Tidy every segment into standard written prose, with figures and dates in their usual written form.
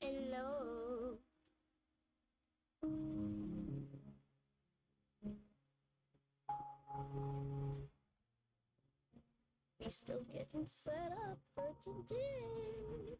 Hello. We're still getting set up for today.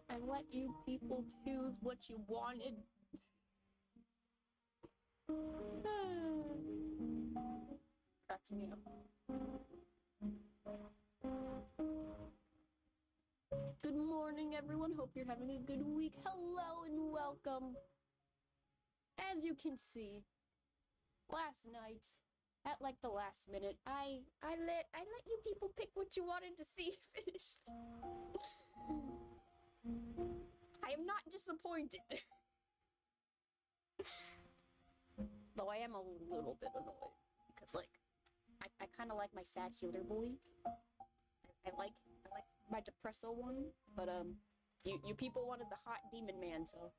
I let you people choose what you wanted. Cracks me up. Good morning, everyone. Hope you're having a good week. Hello and welcome. As you can see, last night, at like the last minute, I let you people pick what you wanted to see finished. I am not disappointed. Though I am a little bit annoyed because like I kind of like my sad healer boy. I like my depresso one, but you people wanted the hot demon man, so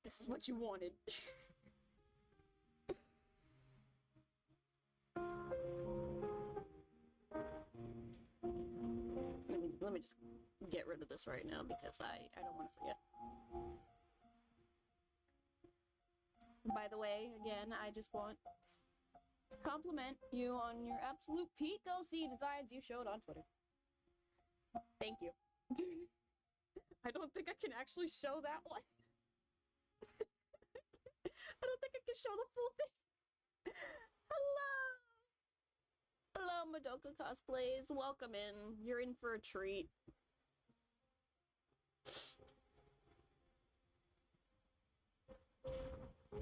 this is what you wanted. Let me just get rid of this right now because I don't want to forget. By the way, again, I just want to compliment you on your absolute peak OC designs you showed on Twitter. Thank you. I don't think I can actually show that one. I don't think I can show the full thing. Hello, Madoka Cosplays. Welcome in. You're in for a treat.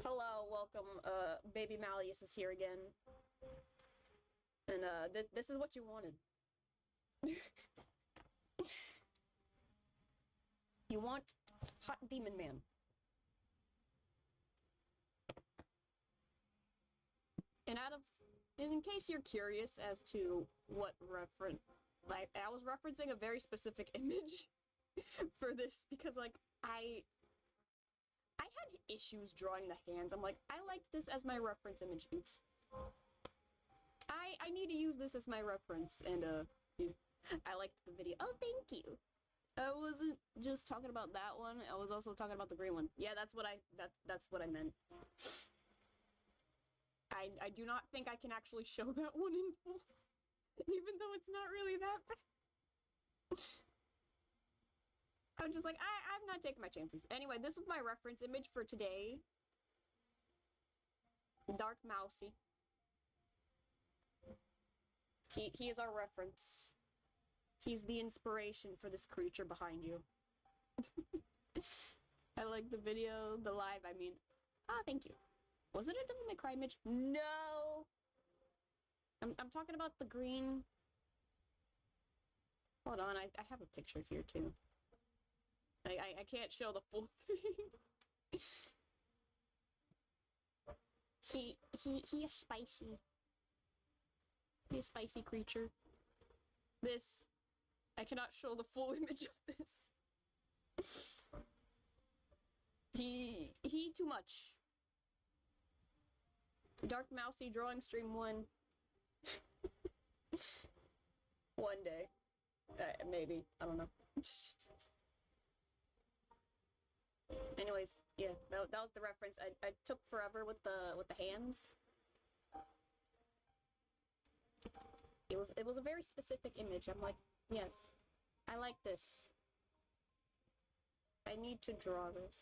Hello, welcome. Baby Malleus is here again. And this is what you wanted. You want hot demon man. And in case you're curious as to what reference, like, I was referencing a very specific image for this because, like, I had issues drawing the hands. I'm like, I like this as my reference image. Oops. I need to use this as my reference, and, I liked the video. Oh, thank you. I wasn't just talking about that one, I was also talking about the green one. Yeah, that's what I meant. I do not think I can actually show that one in full, even though it's not really that bad. I'm just like, I'm not taking my chances. Anyway, this is my reference image for today. Dark Mousy. He is our reference. He's the inspiration for this creature behind you. I like the video, the live, I mean. Ah, thank you. Was it a Devil May Cry image? No! I'm talking about the green. Hold on, I have a picture here too. I can't show the full thing. He is spicy. He is a spicy creature. This, I cannot show the full image of this. He too much. Dark Mousy drawing stream 1. One day. Maybe. I don't know. Anyways, yeah, that was the reference. I took forever with the hands. It was a very specific image. I'm like, yes, I like this. I need to draw this.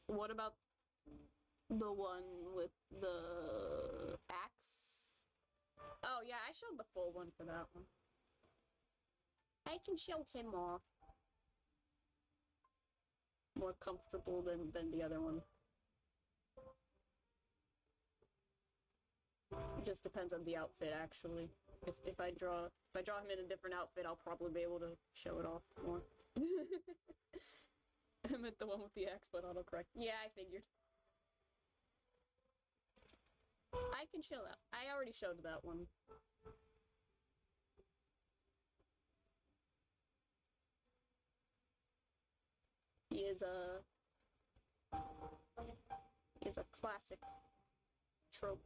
What about the one with the axe? Oh yeah, I showed the full one for that one. I can show him off. More comfortable than the other one. It just depends on the outfit, actually. If I draw him in a different outfit, I'll probably be able to show it off more. I meant the one with the axe, but autocorrect. Yeah, I figured. I can show that. I already showed that one. He is a classic trope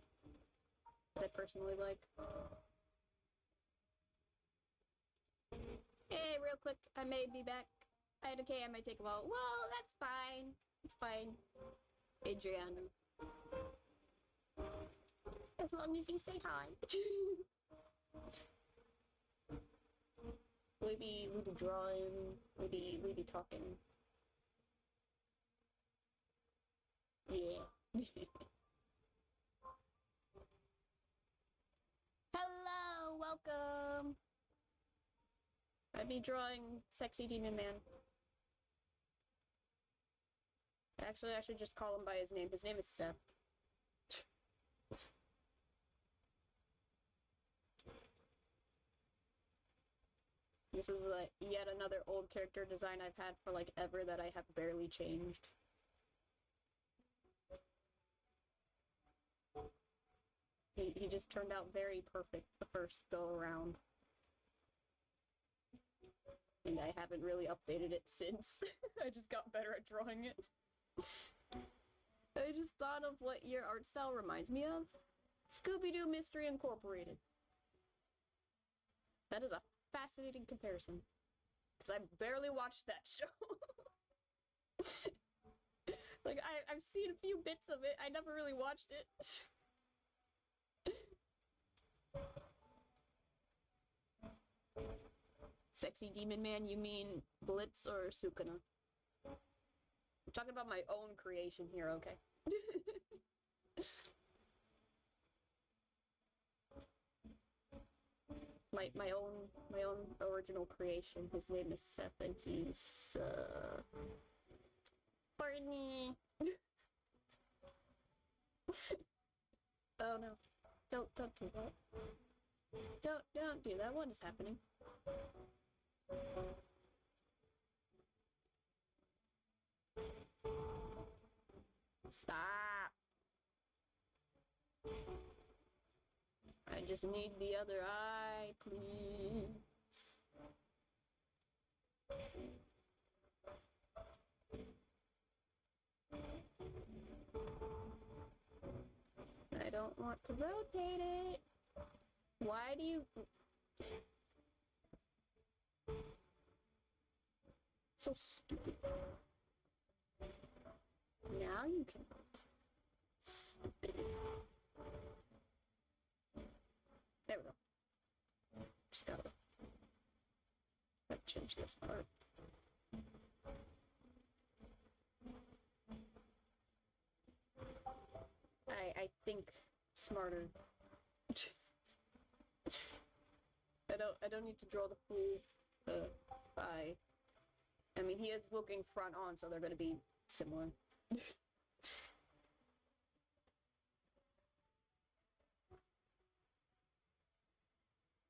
that I personally like. Hey, real quick, I may be back. Okay, I might take a while. Well, that's fine. It's fine. Adriana. As long as you say hi. we be drawing. We be talking. Yeah. Hello, welcome. I'd be drawing Sexy Demon Man. Actually, I should just call him by his name. His name is Seth. This is like yet another old character design I've had for like ever that I have barely changed. He just turned out very perfect the first go around. And I haven't really updated it since. I just got better at drawing it. I just thought of what your art style reminds me of. Scooby-Doo Mystery Incorporated. That is a fascinating comparison. Because I barely watched that show. Like, I've seen a few bits of it. I never really watched it. Sexy Demon Man, you mean Blitz or Sukuna? I'm talking about my own creation here, okay? my own original creation. His name is Seth, and he's Barney. Oh no! Don't do that. Don't do that. What is happening? Stop. I just need the other eye, please. I don't want to rotate it. Why do you... So stupid. Now you can rotate. Stupid. There we go. Just gotta change this part. I think smarter. I don't need to draw the full eye. I mean, he is looking front on, so they're gonna be similar.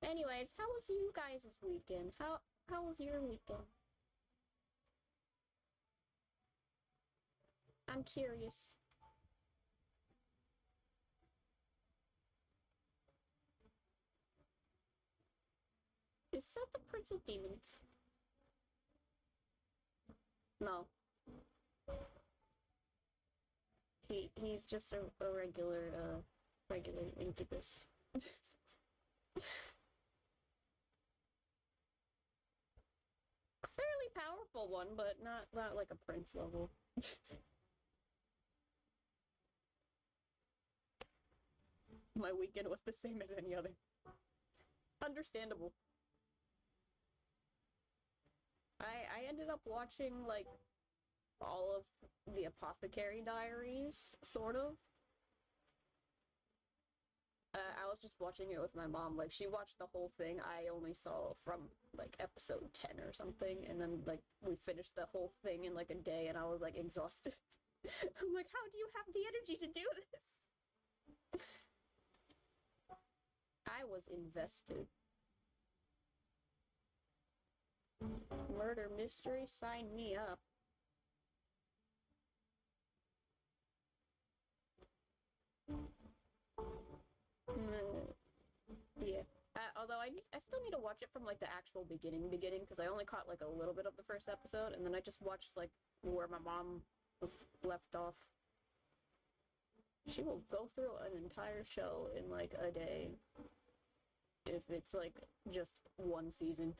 Anyways, how was you guys' weekend? How was your weekend? I'm curious. Is Seth the Prince of Demons? No. He's just a regular incubus. A fairly powerful one, but not like a prince level. My weekend was the same as any other. Understandable. I ended up watching like all of the Apothecary Diaries, sort of. I was just watching it with my mom. Like, she watched the whole thing. I only saw from like episode 10 or something, and then like we finished the whole thing in like a day, and I was like exhausted. I'm like, how do you have the energy to do this? I was invested. Murder mystery, sign me up. Yeah. Although I still need to watch it from like the actual beginning because I only caught like a little bit of the first episode, and then I just watched like where my mom was left off. She will go through an entire show in like a day if it's like just one season.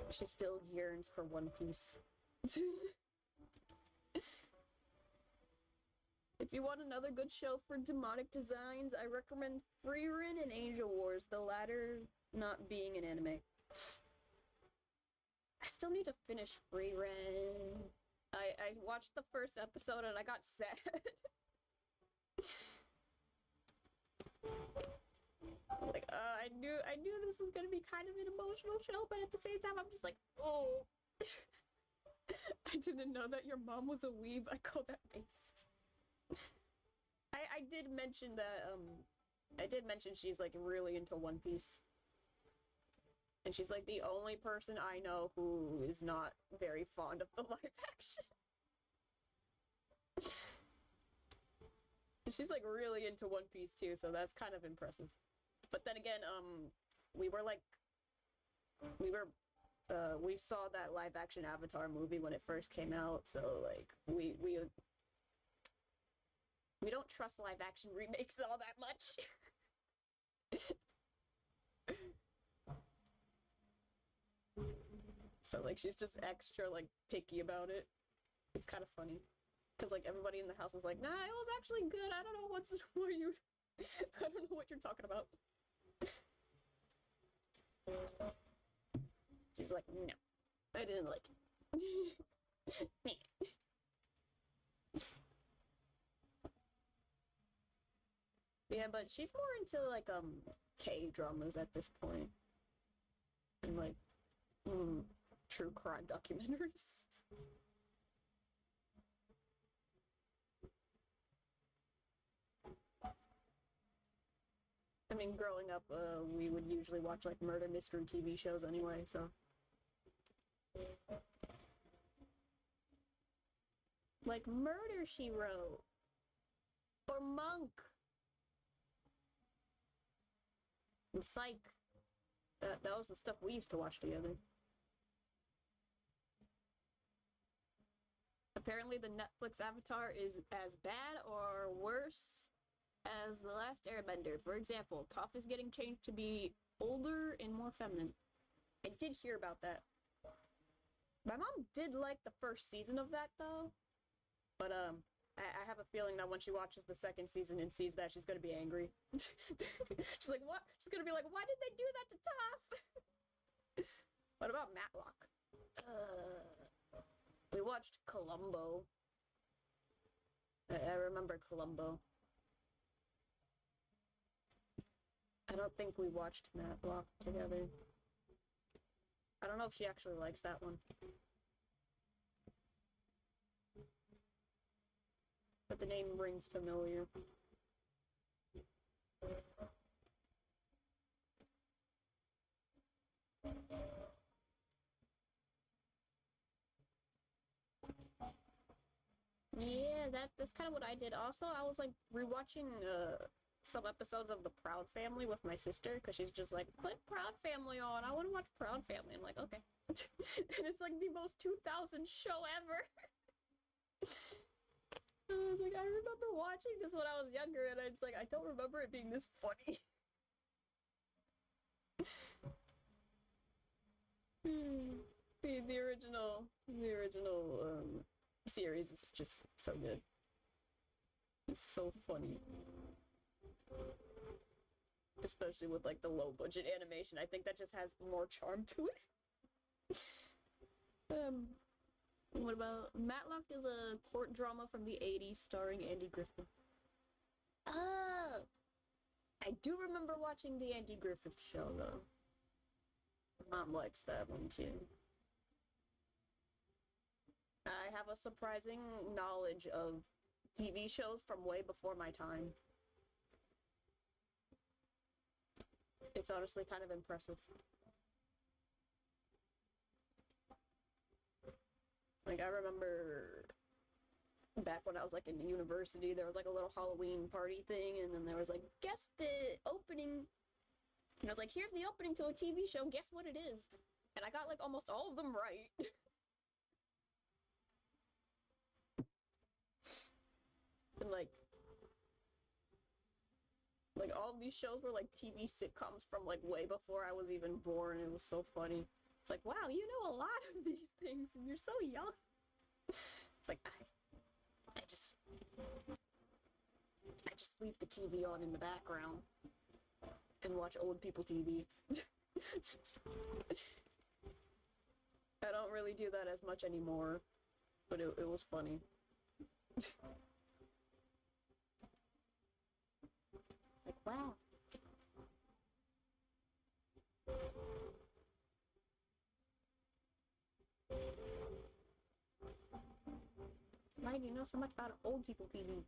She still yearns for One Piece. If you want another good show for demonic designs, I recommend Frieren and Angel Wars, the latter not being an anime. I still need to finish Frieren. I watched the first episode and I got sad. Like, I knew this was gonna be kind of an emotional show, but at the same time, I'm just like, oh. I didn't know that your mom was a weeb. I call that based. I did mention that, I did mention she's, like, really into One Piece. And she's, like, the only person I know who is not very fond of the live action. She's, like, really into One Piece, too, so that's kind of impressive. But then again, we saw that live action Avatar movie when it first came out, so like we don't trust live action remakes all that much. So like she's just extra like picky about it. It's kind of funny. Cause like everybody in the house was like, nah, it was actually good. I don't know what's for you. I don't know what you're talking about. She's like, no, I didn't like it. Yeah, but she's more into like K-dramas at this point. And like true crime documentaries. I mean, growing up, we would usually watch like murder mystery TV shows anyway, so. Like Murder, She Wrote. Or Monk. And Psych. That was the stuff we used to watch together. Apparently the Netflix Avatar is as bad or worse as The Last Airbender. For example, Toph is getting changed to be older and more feminine. I did hear about that. My mom did like the first season of that, though. But, I have a feeling that when she watches the second season and sees that, she's gonna be angry. She's like, what? She's gonna be like, why did they do that to Toph? What about Matlock? We watched Columbo. I remember Columbo. I don't think we watched Matlock together. I don't know if she actually likes that one. But the name rings familiar. Yeah, that's kind of what I did. Also, I was like rewatching some episodes of The Proud Family with my sister because she's just like, put Proud Family on. I want to watch Proud Family. I'm like, okay. And it's like the most 2000 show ever. I was like, I remember watching this when I was younger, and I was like, I don't remember it being this funny. The original series is just so good. It's so funny. Especially with like the low budget animation. I think that just has more charm to it. What about Matlock is a court drama from the 80s starring Andy Griffith. Oh! I do remember watching the Andy Griffith show though. Mom likes that one too. I have a surprising knowledge of TV shows from way before my time. It's honestly kind of impressive. Like, I remember back when I was like in university, there was like a little Halloween party thing, and then there was like, guess the opening. And I was like, here's the opening to a TV show, guess what it is? And I got like almost all of them right. And like all of these shows were like TV sitcoms from like way before I was even born. It was so funny. It's like, wow, you know a lot of these things and you're so young. It's like, I just leave the TV on in the background and watch old people TV. I don't really do that as much anymore, but it was funny. Like, wow. Why do you know so much about old people TV?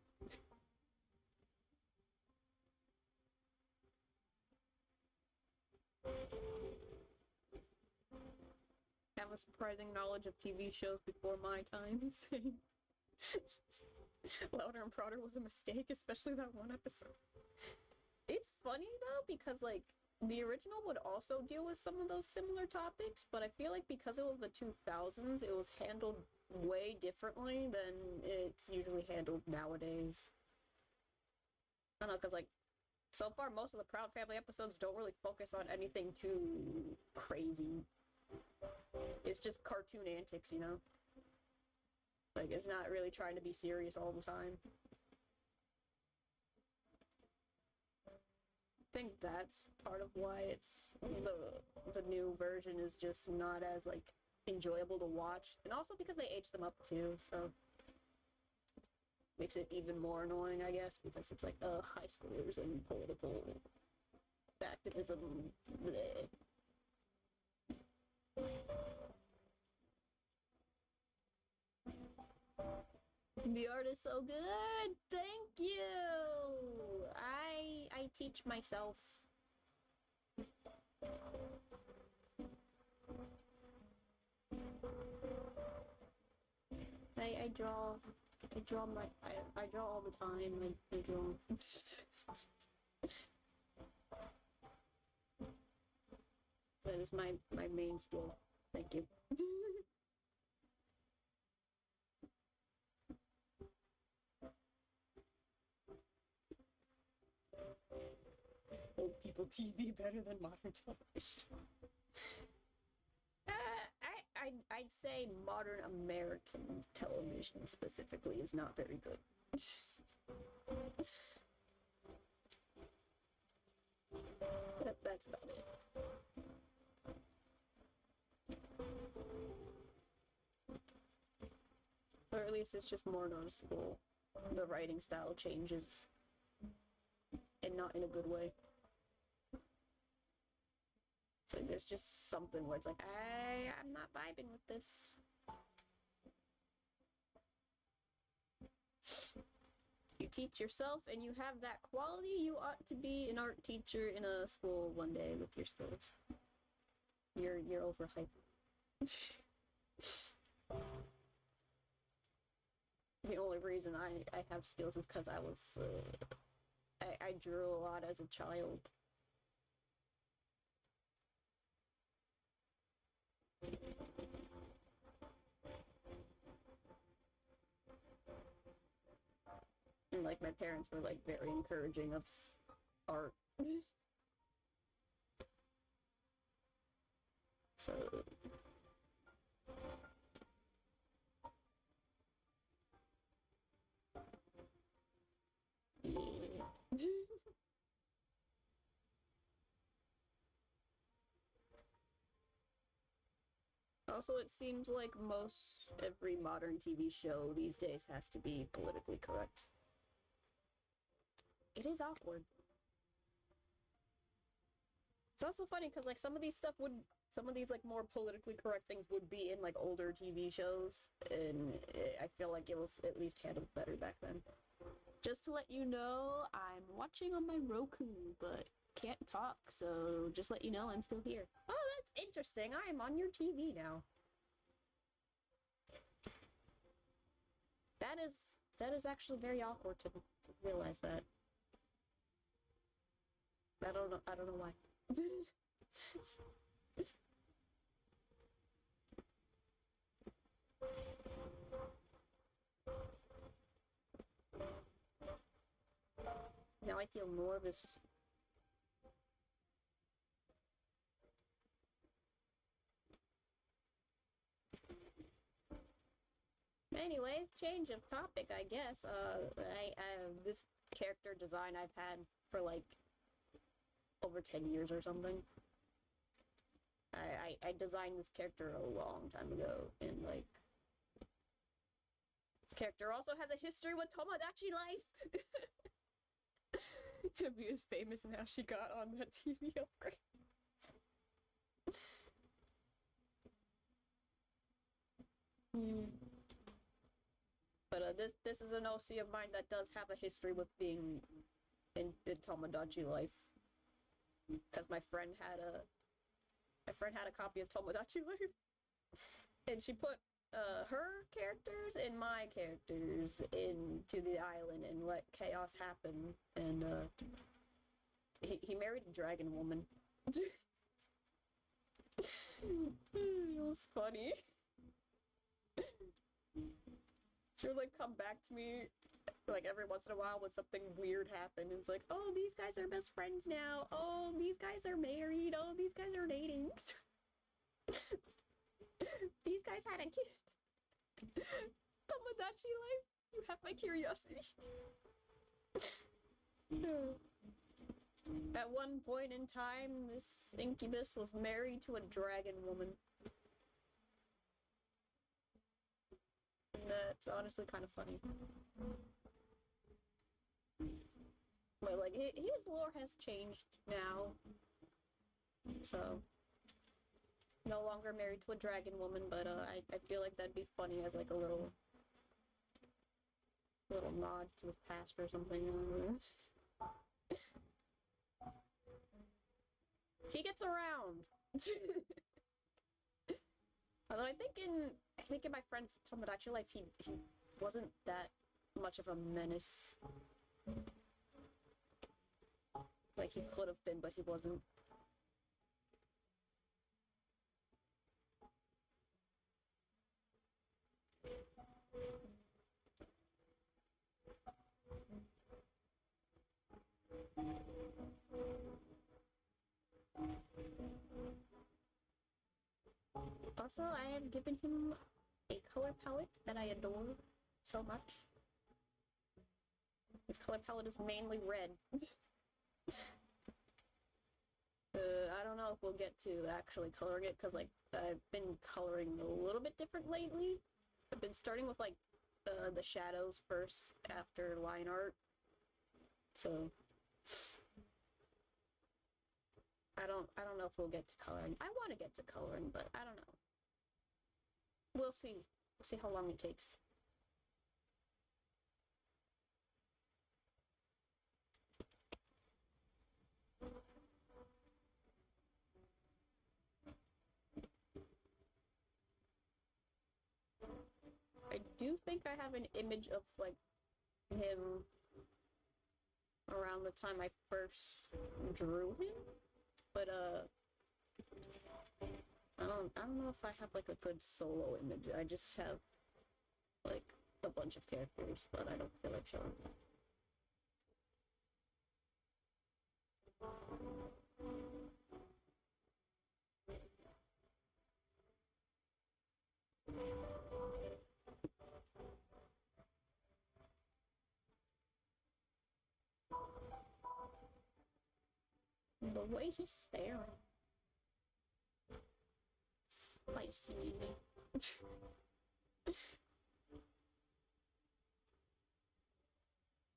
I have a surprising knowledge of TV shows before my time. Louder and Prouder was a mistake, especially that one episode. It's funny though, because like the original would also deal with some of those similar topics, but I feel like because it was the 2000s, it was handled way differently than it's usually handled nowadays. I don't know, because like so far most of the Proud Family episodes don't really focus on anything too crazy. It's just cartoon antics, you know? Like, it's not really trying to be serious all the time. I think that's part of why it's the new version is just not as like enjoyable to watch, and also because they aged them up too, so makes it even more annoying, I guess, because it's like high schoolers and political activism. Bleh. The art is so good. Thank you. I teach myself. I draw. I draw all the time. I draw. That is my main skill. Thank you. Old people TV better than modern television. I'd say modern American television specifically is not very good. That's about it. Or at least it's just more noticeable. The writing style changes, and not in a good way. So there's just something where it's like, I'm not vibing with this. You teach yourself and you have that quality, you ought to be an art teacher in a school one day with your skills. You're overhyped. The only reason I have skills is because I was, I drew a lot as a child. And like my parents were like very encouraging of art. So yeah. Also, it seems like most every modern TV show these days has to be politically correct. It is awkward. It's also funny because like some of these like more politically correct things would be in like older TV shows, and I feel like it was at least handled better back then. Just to let you know, I'm watching on my Roku, but can't talk, so just let you know I'm still here. Oh, that's interesting. I'm on your TV now. That is actually very awkward to realize that. I don't know why. Now I feel nervous. Anyways, change of topic, I guess. I this character design I've had for like over 10 years or something. I designed this character a long time ago, and like this character also has a history with Tomodachi Life. It'd be as famous now she got on that TV upgrade. But this is an OC of mine that does have a history with being in Tomodachi Life, because my friend had a copy of Tomodachi Life, and she put her characters and my characters into the island and let chaos happen, and he married a dragon woman. It was funny. She'll like come back to me like every once in a while when something weird happened. It's like, oh, these guys are best friends now. Oh, these guys are married. Oh, these guys are dating. These guys had a kid. Tomodachi Life, you have my curiosity. At one point in time, this incubus was married to a dragon woman. That's honestly kind of funny. But like, his lore has changed now. So, no longer married to a dragon woman, but I feel like that'd be funny as like a little nod to his past or something. He gets around. Although I think in my friend's Tomodachi Life, he wasn't that much of a menace. Like he could have been, but he wasn't. Also, I have given him a color palette that I adore so much. His color palette is mainly red. I don't know if we'll get to actually coloring it, because, like, I've been coloring a little bit different lately. I've been starting with, like, the shadows first after line art. So I don't know if we'll get to coloring. I want to get to coloring, but I don't know. We'll see. We'll see how long it takes. I do think I have an image of, like, him around the time I first drew him, but I don't know if I have, like, a good solo image. I just have, like, a bunch of characters, but I don't feel like showing them. The way he's staring. Spicy.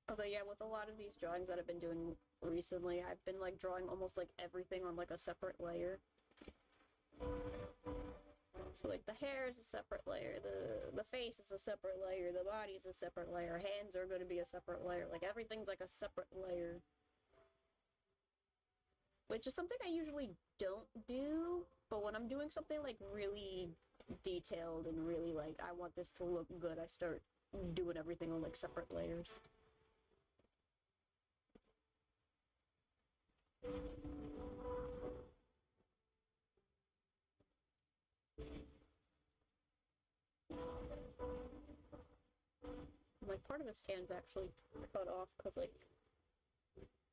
Although, yeah, with a lot of these drawings that I've been doing recently, I've been, like, drawing almost, like, everything on, like, a separate layer. So, like, the hair is a separate layer, the face is a separate layer, the body is a separate layer, hands are going to be a separate layer. Like, everything's, like, a separate layer. Which is something I usually don't do, but when I'm doing something, like, really detailed and really, like, I want this to look good, I start doing everything on, like, separate layers. Like, part of his hand's actually cut off, because, like,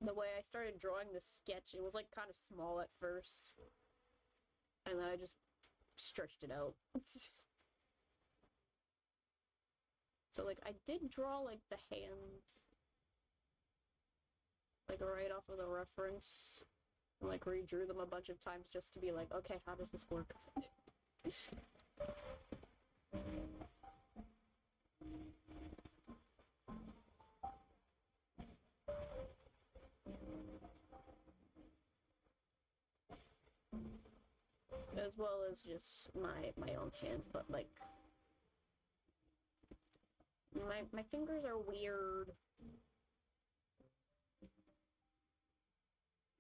the way I started drawing the sketch, it was, like, kind of small at first. And then I just stretched it out. So, like, I did draw, like, the hands, like, right off of the reference. And, like, redrew them a bunch of times just to be like, okay, how does this work? As well as just my own hands, but, like, my fingers are weird.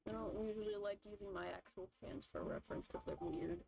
I don't usually like using my actual hands for reference because they're weird.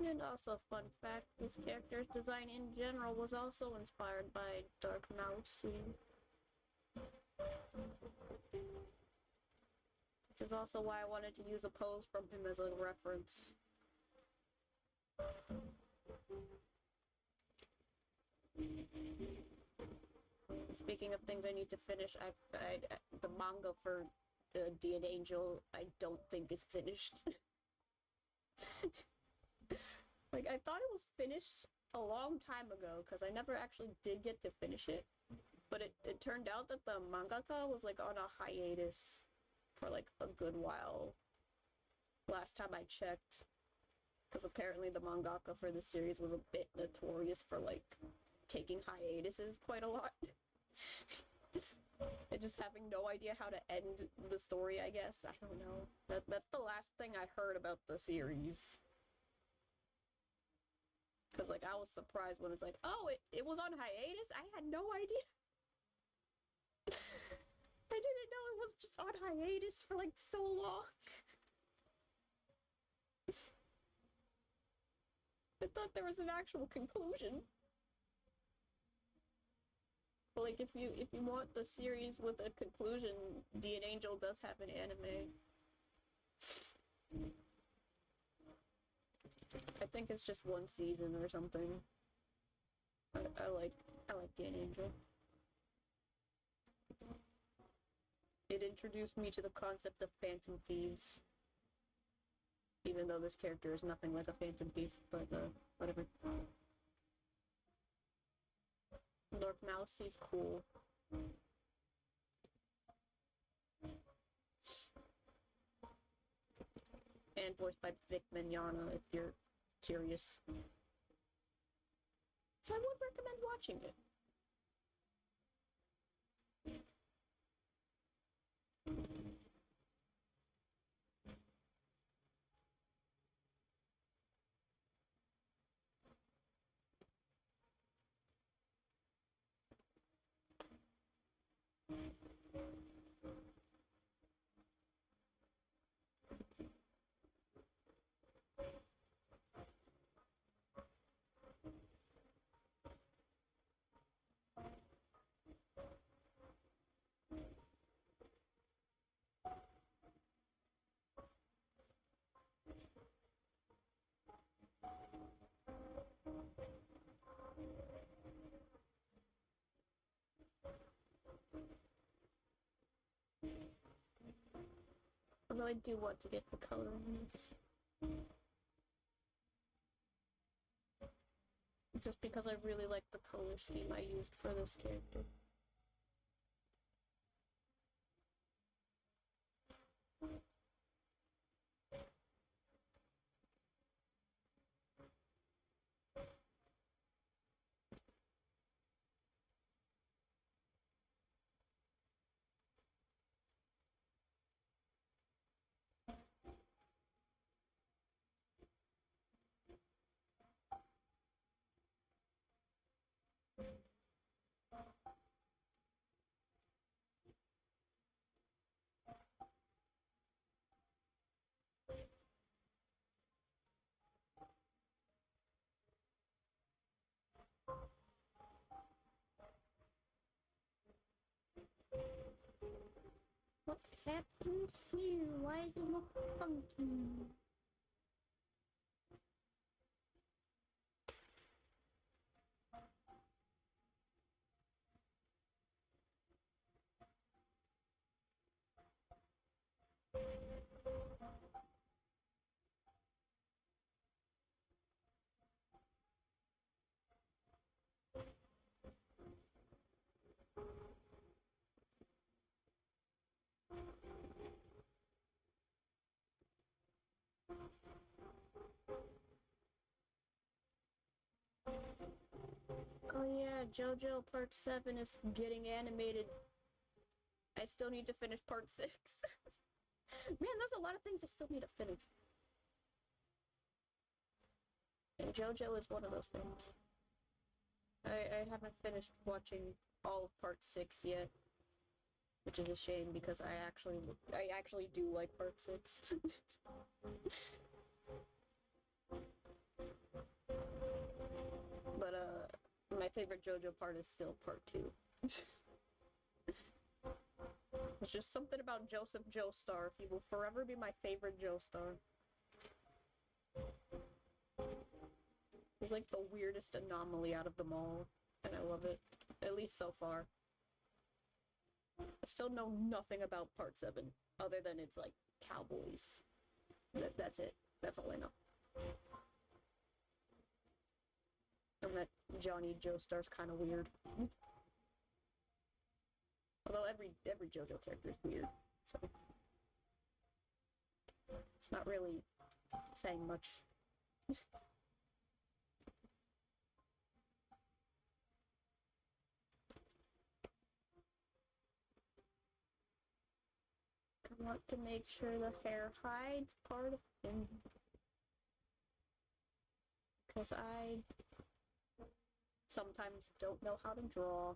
And also, fun fact, this character's design in general was also inspired by Dark Mousy. Which is also why I wanted to use a pose from him as a reference. Speaking of things I need to finish, the manga for Dean Angel I don't think is finished. Like, I thought it was finished a long time ago, because I never actually did get to finish it. But it turned out that the mangaka was, like, on a hiatus for, like, a good while. Last time I checked. Because apparently the mangaka for this series was a bit notorious for, like, taking hiatuses quite a lot. And just having no idea how to end the story, I guess. I don't know. That's the last thing I heard about the series. Because, like, I was surprised when it's like, oh, it was on hiatus? I had no idea. I didn't know it was just on hiatus for, like, so long. I thought there was an actual conclusion. But, like, if you want the series with a conclusion, Dean Angel does have an anime. I think it's just one season or something. I like Dan Angel. It introduced me to the concept of Phantom Thieves. Even though this character is nothing like a Phantom Thief, but whatever. Lord Mouse, he's cool. And voiced by Vic Mignogna, if you're curious. So I would recommend watching it. Although I do want to get to coloring this. Just because I really like the color scheme I used for this character. What happened here? Why does it look funky? Oh yeah, JoJo Part 7 is getting animated. I still need to finish Part 6. Man, there's a lot of things I still need to finish. And JoJo is one of those things. I haven't finished watching all of Part 6 yet. Which is a shame because I actually do like Part 6. But my favorite JoJo part is still Part 2. It's just something about Joseph Joestar. He will forever be my favorite Joestar. He's like the weirdest anomaly out of them all, and I love it. At least so far. I still know nothing about Part 7, other than it's like cowboys. That's it. That's all I know. And that Johnny Joestar's kind of weird. Although every JoJo character is weird, so it's not really saying much. I want to make sure the hair hides part of him. Because I sometimes don't know how to draw.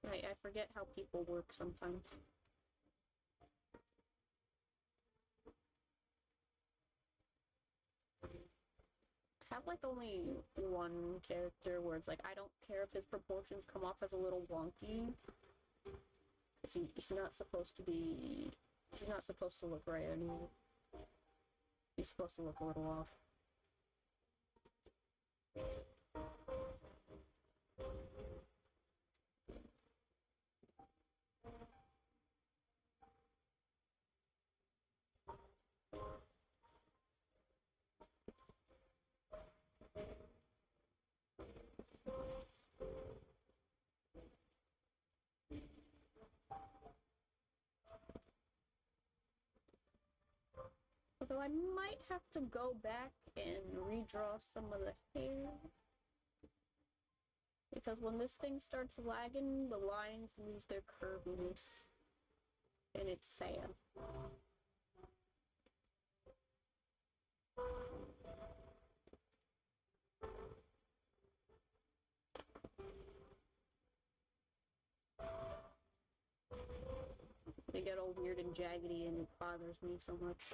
I forget how people work sometimes. I have like only one character where it's like I don't care if his proportions come off as a little wonky. He's not supposed to be. He's not supposed to look right anyway. He's supposed to look a little off. Although I might have to go back and redraw some of the hair. Because when this thing starts lagging, the lines lose their curviness. And it's sad. They get all weird and jaggedy and it bothers me so much.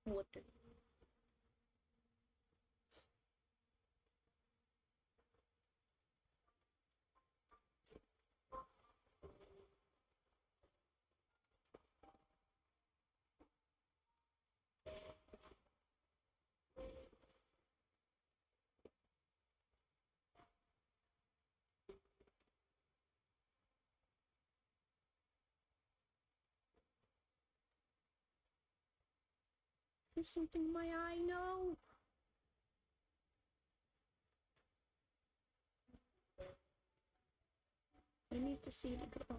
What the? There's something in my eye, no! I need to see the draw.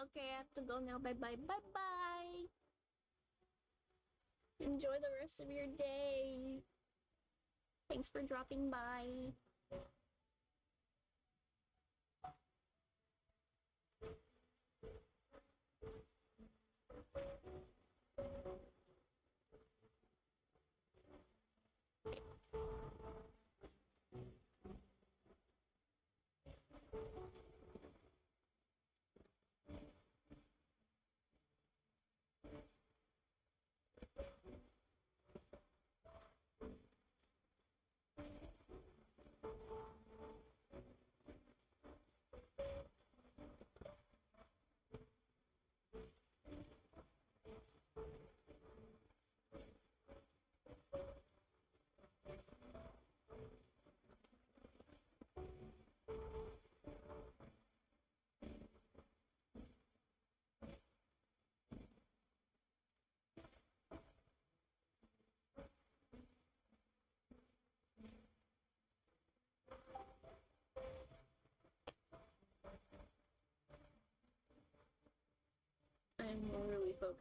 Okay, I have to go now. Bye bye. Bye bye. Enjoy the rest of your day. Thanks for dropping by.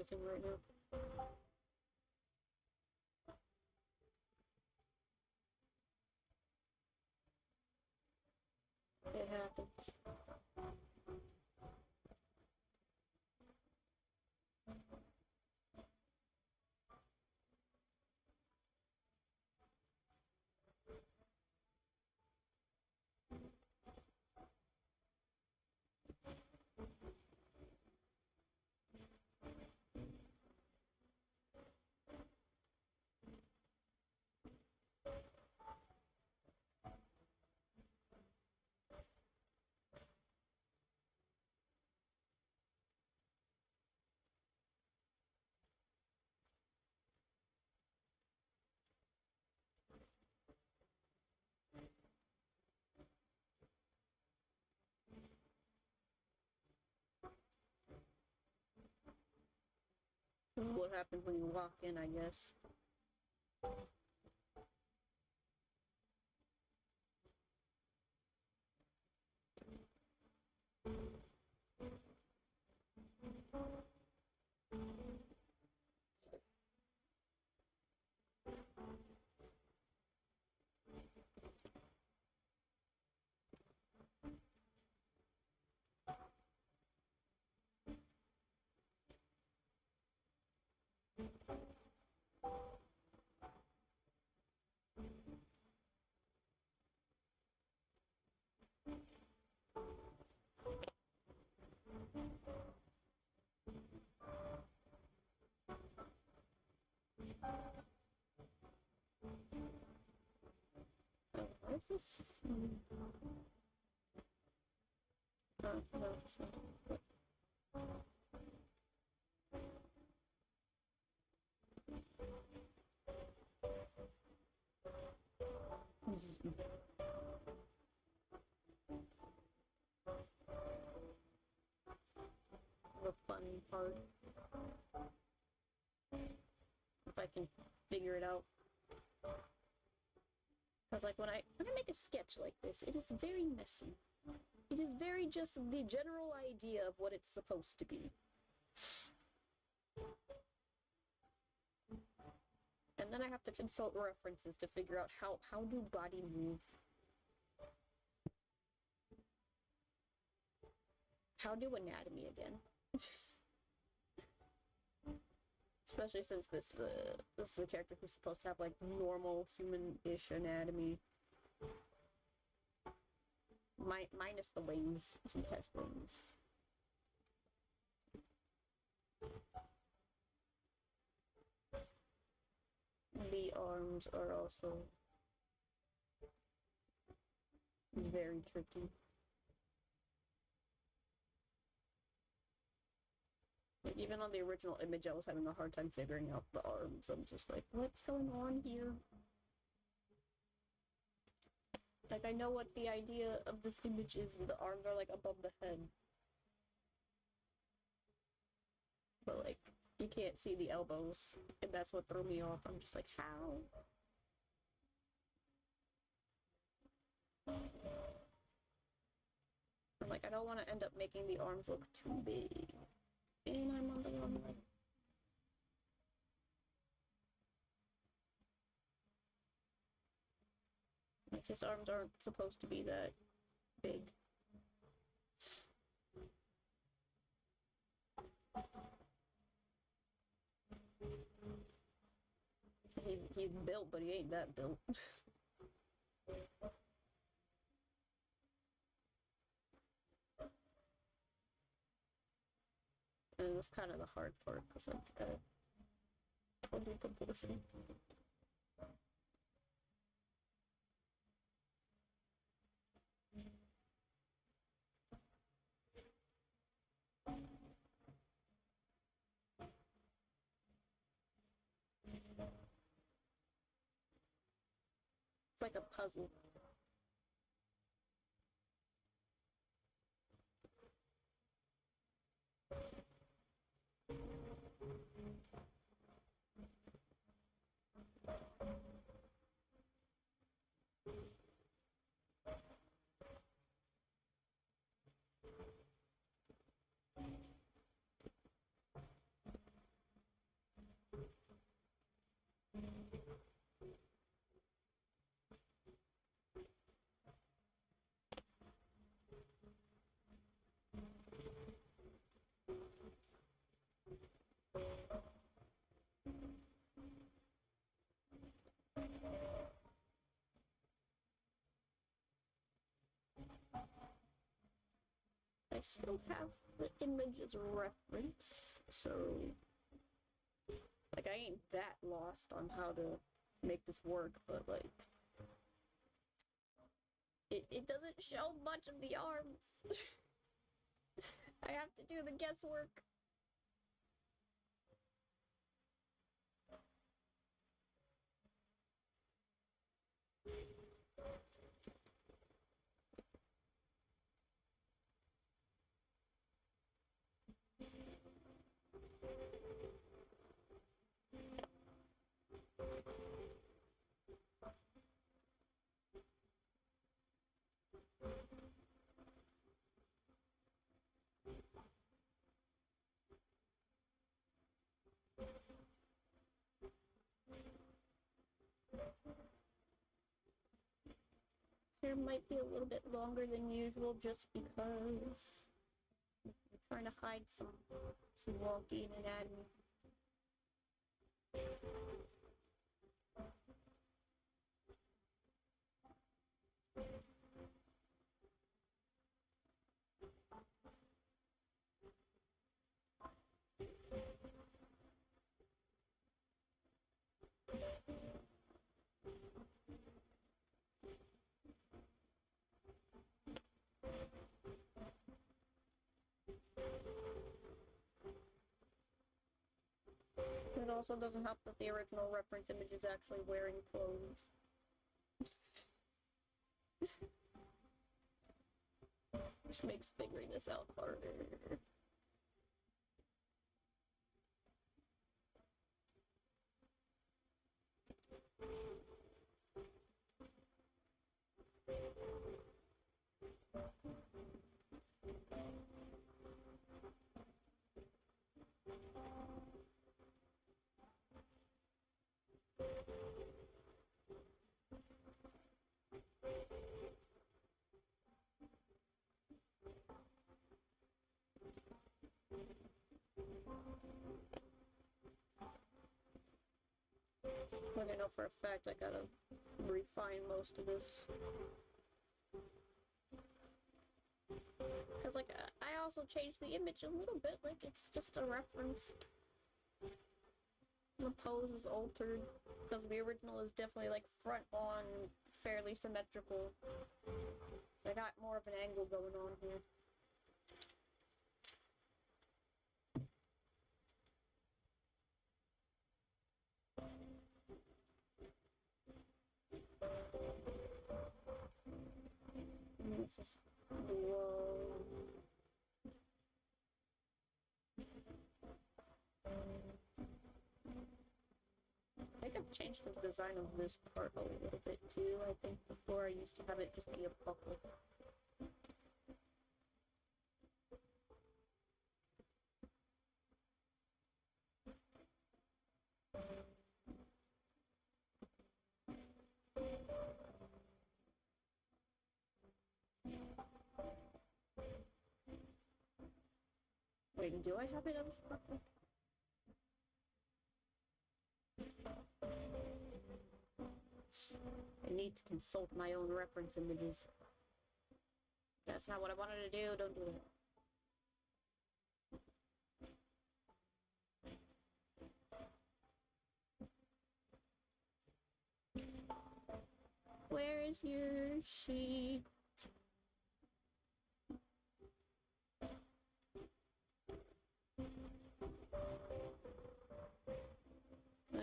focusing right now. It happens. This is what happens when you walk in, I guess. What is this? Oh, no, it's not. What? The fun part. If I can figure it out. Because like when I make a sketch like this, it is very messy. It is very just the general idea of what it's supposed to be. And then I have to consult references to figure out how do body move. How do anatomy again? Especially since this is a character who's supposed to have like normal human-ish anatomy. Minus the wings. He has wings. The arms are also very tricky. Like, even on the original image, I was having a hard time figuring out the arms. I'm just like, what's going on here? Like, I know what the idea of this image is. The arms are, like, above the head. But, like, you can't see the elbows. And that's what threw me off. I'm just like, how? I'm like, I don't want to end up making the arms look too big. And I'm on the wrong way. Like, his arms aren't supposed to be that big. He's built, but he ain't that built. And that's kind of the hard part, because like, I'll do proportion. It's like a puzzle. still have the image as a reference, so like I ain't that lost on how to make this work, but like it doesn't show much of the arms. I have to do the guesswork. Hair might be a little bit longer than usual just because I'm trying to hide some wonky anatomy. It also doesn't help that the original reference image is actually wearing clothes. Which makes figuring this out harder. But I know for a fact I gotta refine most of this. Because, like, I also changed the image a little bit, like, it's just a reference. The pose is altered, because the original is definitely, like, front-on, fairly symmetrical. I got more of an angle going on here. This is low. I think I've changed the design of this part a little bit too. I think before I used to have it just be a buckle. Wait, do I have it as a buckle? I need to consult my own reference images. That's not what I wanted to do, don't do that. Where is your sheet?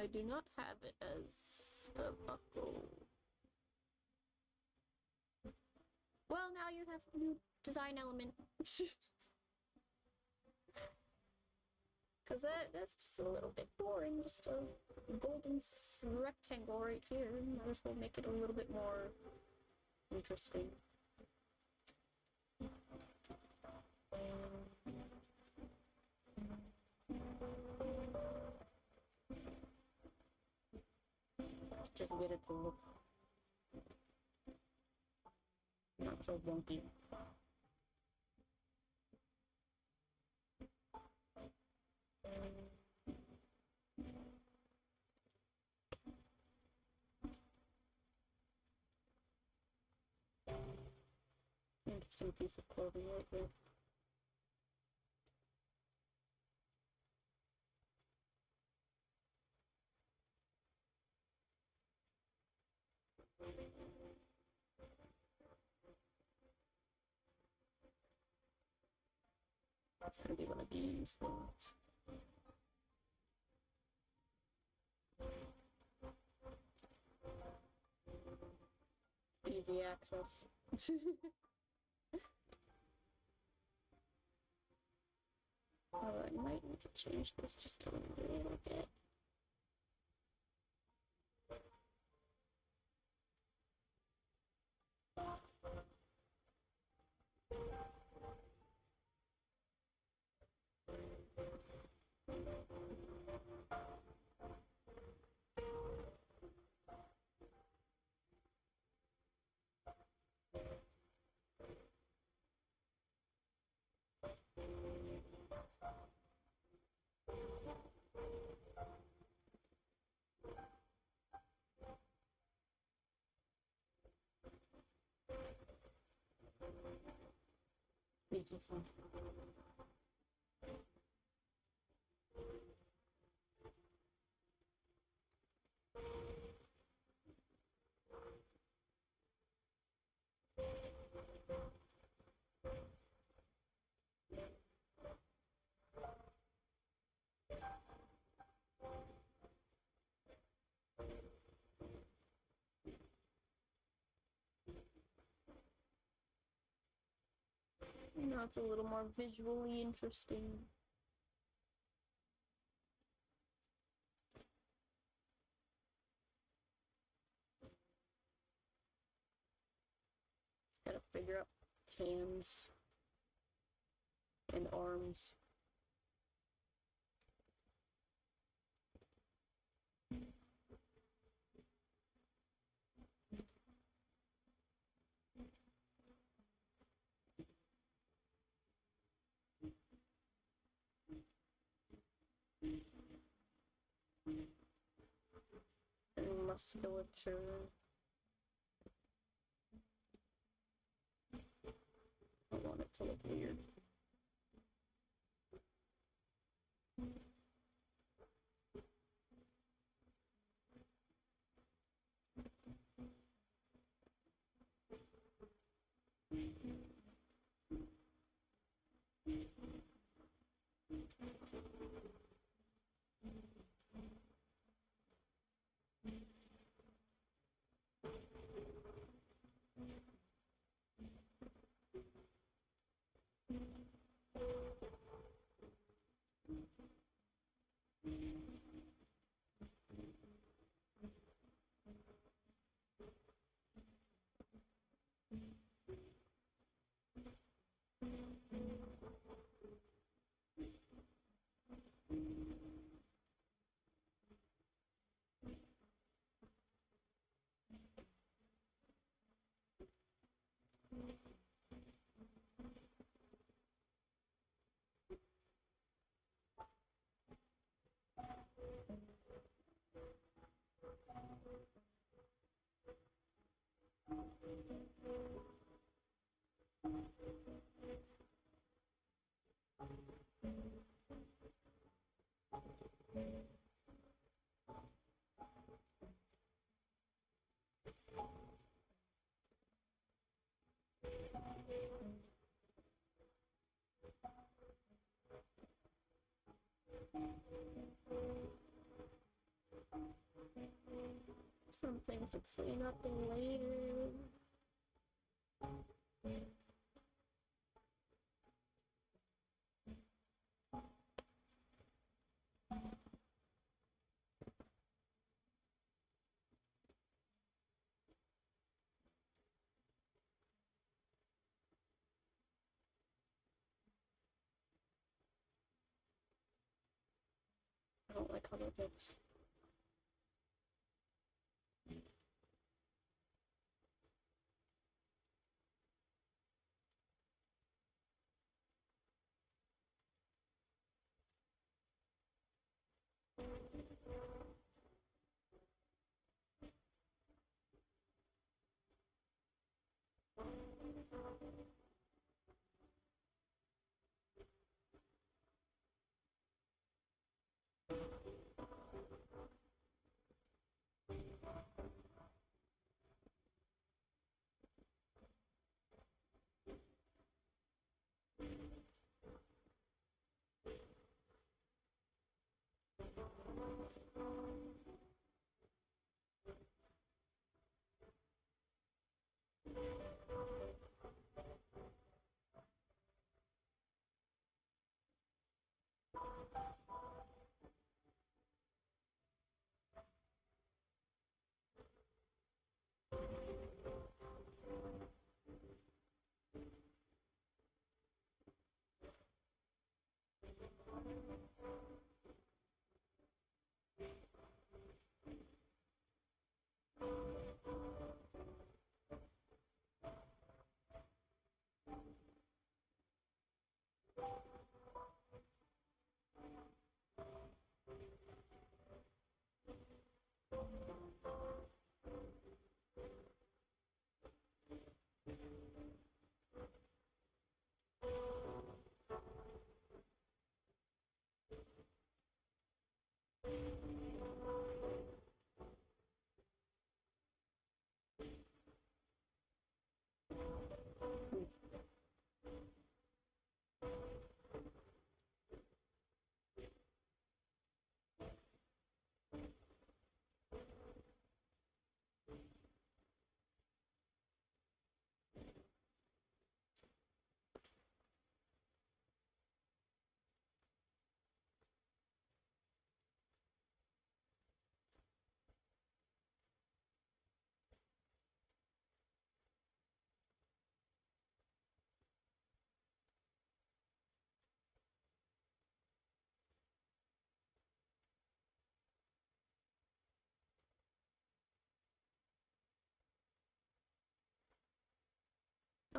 I do not have it as a buckle. Well, now you have a new design element. Because that's just a little bit boring, just a golden rectangle right here. Might as well make it a little bit more interesting. Just get it to look not so wonky. Interesting piece of clothing right there. It's gonna be one of these things. Easy access. Although I might need to change this just a little bit. Now it's a little more visually interesting. Gotta figure out hands and arms. And musculature. I want it to look weird. Something to clean up later. I don't like how that looks.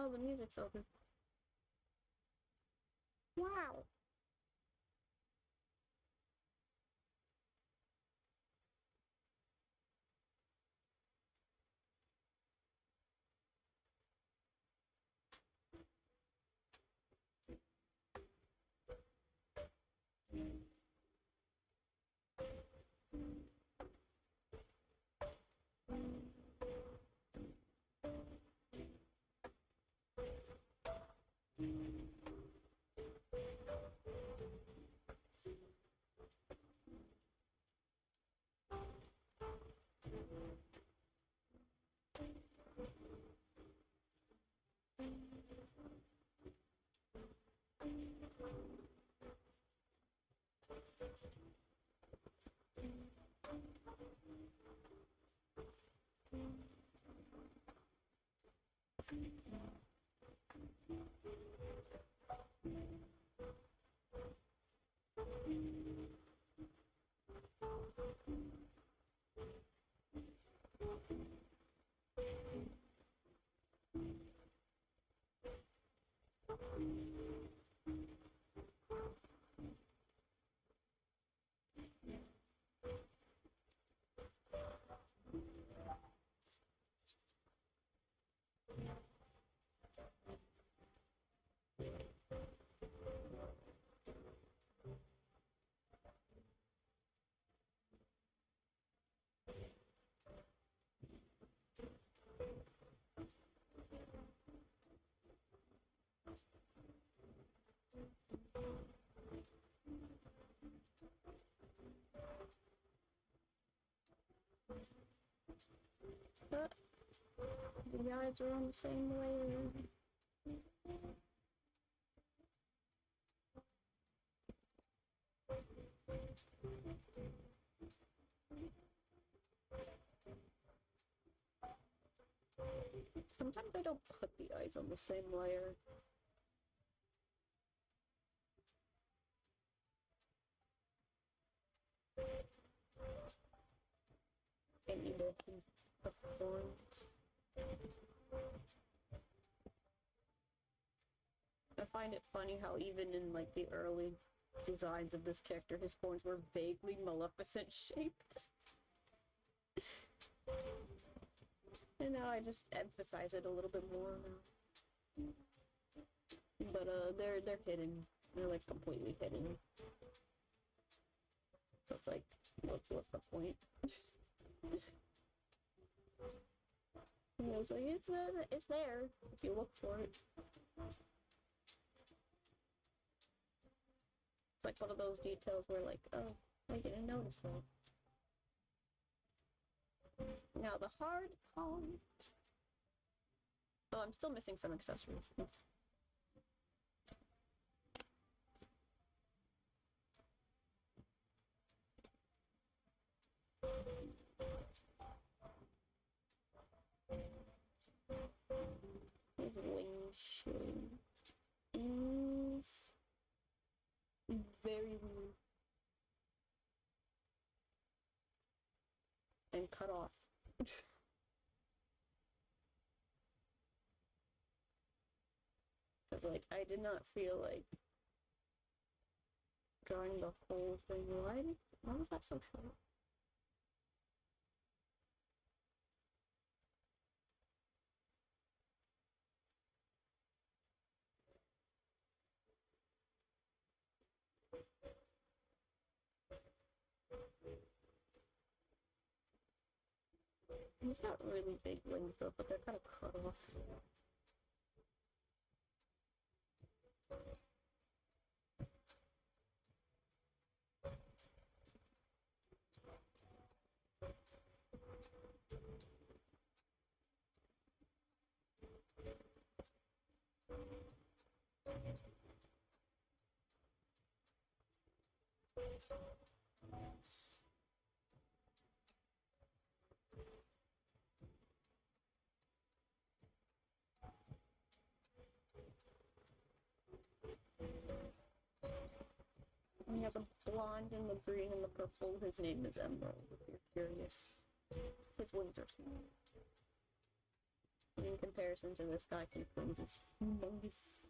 Oh, the music's over. Wow. But the eyes are on the same layer. Sometimes I don't put the eyes on the same layer. I need a hint of horns. I find it funny how even in like the early designs of this character, his horns were vaguely Maleficent shaped. And now I just emphasize it a little bit more now. But they're hidden. They're like completely hidden. So it's like, what's the point? It's like it's there if you look for it. It's like one of those details where like, oh, I didn't notice that. Now the hard part. Oh, I'm still missing some accessories. His wing shade is very weird and cut off. Cause like I did not feel like drawing the whole thing. Why was that so short? He's got really big wings though, but they're kind of cut off. And yeah, the blonde and the green and the purple, his name is Emerald, if you're curious. His wings are small. in comparison to this guy whose wings is humongous.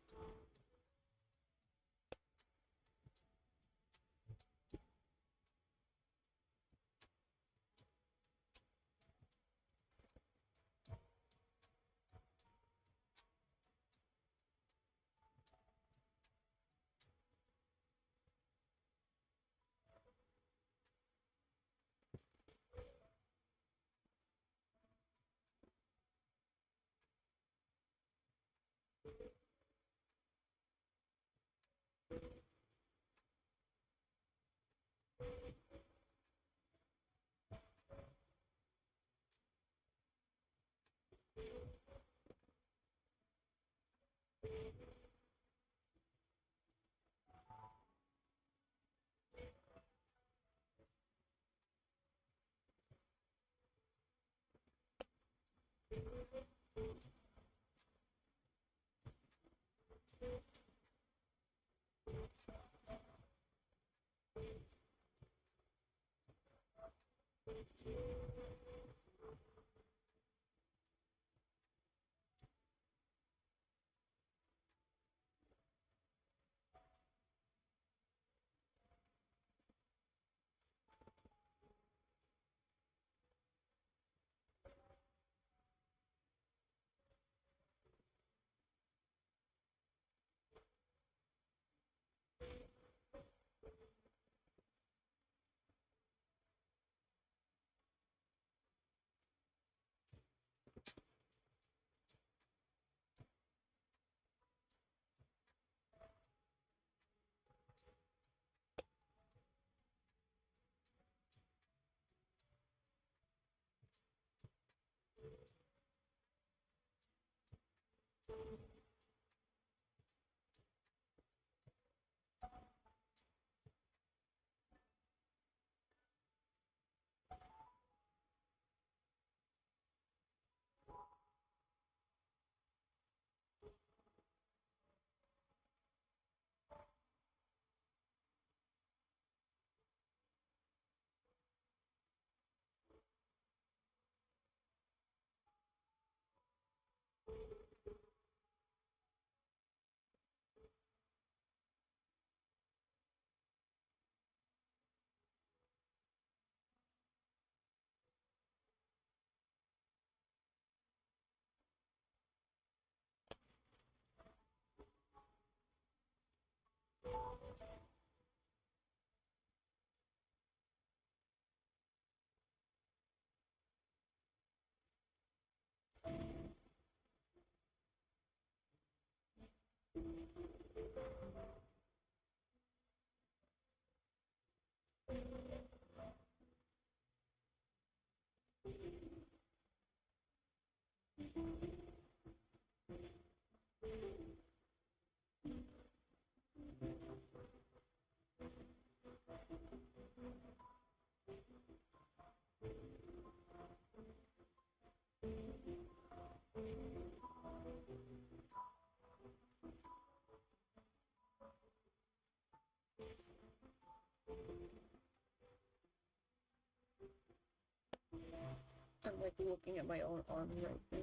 I'm like looking at my own arm right now.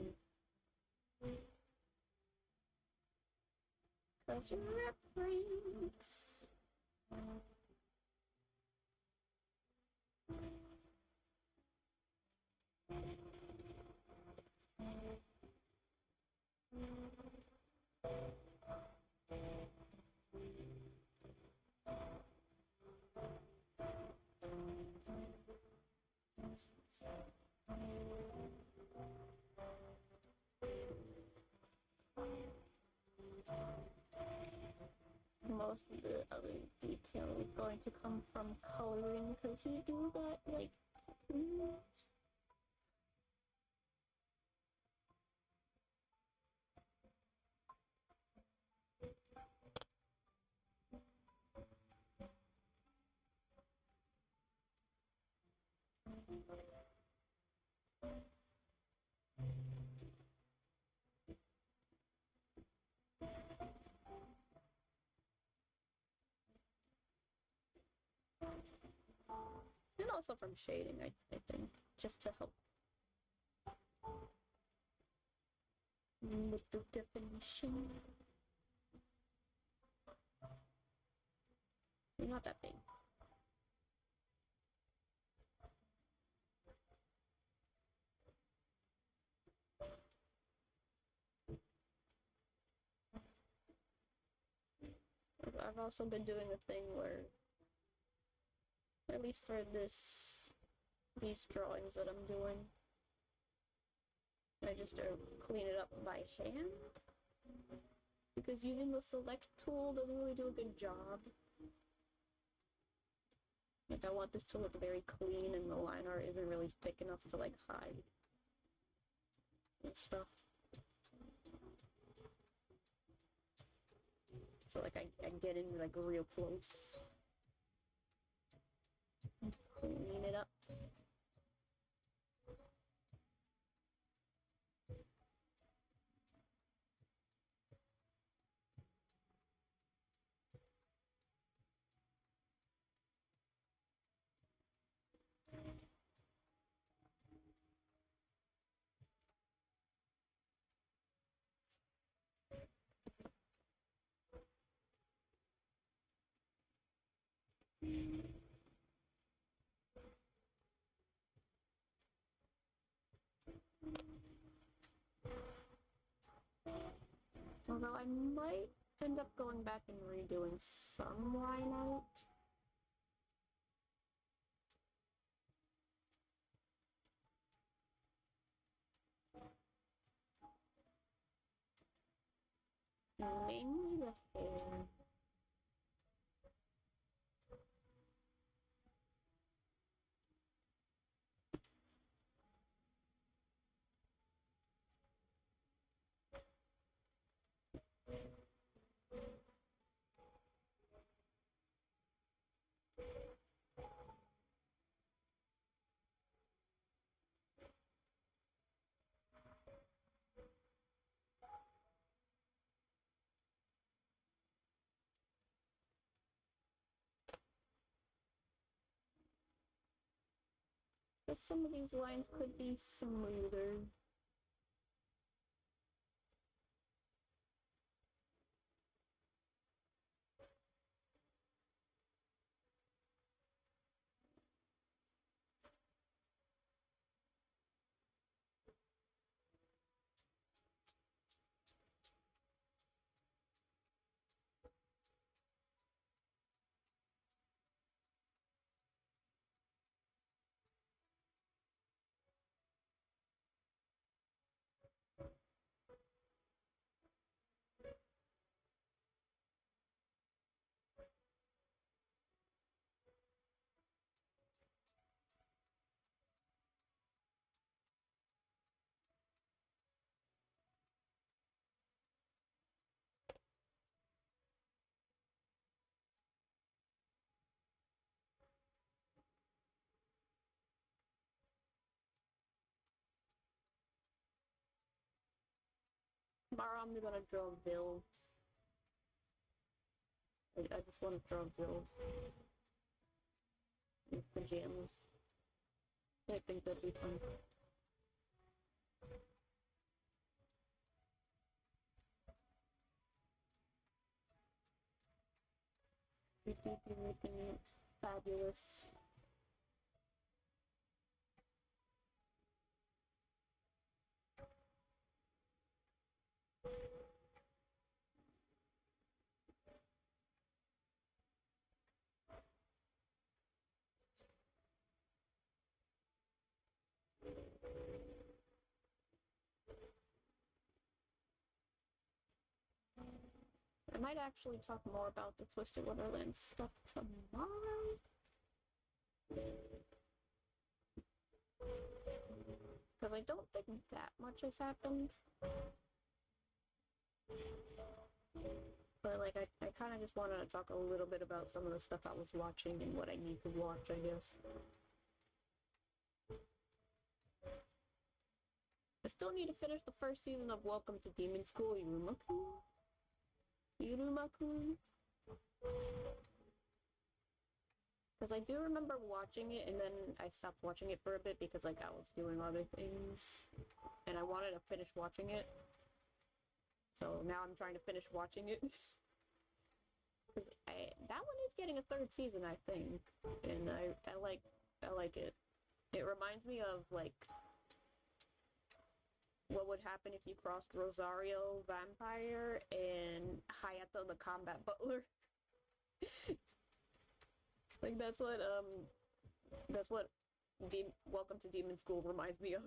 Cause reference. Most of the other detail is going to come from coloring because he do got like tattoos. And also from shading, I think, just to help. with the definition. You're not that big. I've also been doing a thing where, at least for these drawings that I'm doing, I just clean it up by hand, because using the select tool doesn't really do a good job. Like, I want this to look very clean, and the line art isn't really thick enough to, like, hide and stuff. So, like, I get in, like, real close. Clean it up. Although I might end up going back and redoing some line art. Mainly the hair. But some of these lines could be smoother. Tomorrow I'm gonna draw Bill. I just want to draw Bill in his pajamas. I think that'd be fun. Everything fabulous. I might actually talk more about the Twisted Wonderland stuff tomorrow. Because I don't think that much has happened. But, like, I kind of just wanted to talk a little bit about some of the stuff I was watching and what I need to watch, I guess. I still need to finish the first season of Welcome to Demon School, Irumakun. Because I do remember watching it, and then I stopped watching it for a bit because, like, I was doing other things, and I wanted to finish watching it. So now I'm trying to finish watching it. Because that one is getting a third season, I think. And I like it. It reminds me of, like, what would happen if you crossed Rosario Vampire and Hayato the Combat Butler. Like, that's what Welcome to Demon School reminds me of.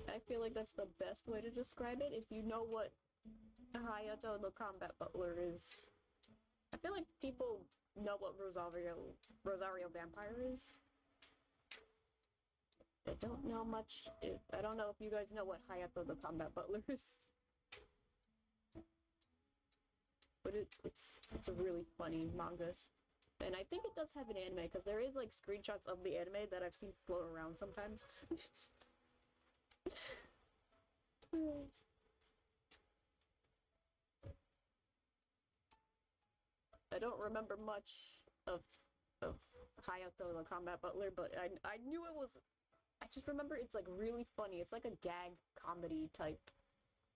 I feel like that's the best way to describe it. If you know what Hayato the Combat Butler is, I feel like people know what Rosario Vampire is. I don't know much. I don't know if you guys know what Hayato the Combat Butler is. But it's a really funny manga. And I think it does have an anime, because there is, like, screenshots of the anime that I've seen float around sometimes. I don't remember much of Hayato the Combat Butler, but I knew it was... I just remember it's, like, really funny. It's like a gag comedy type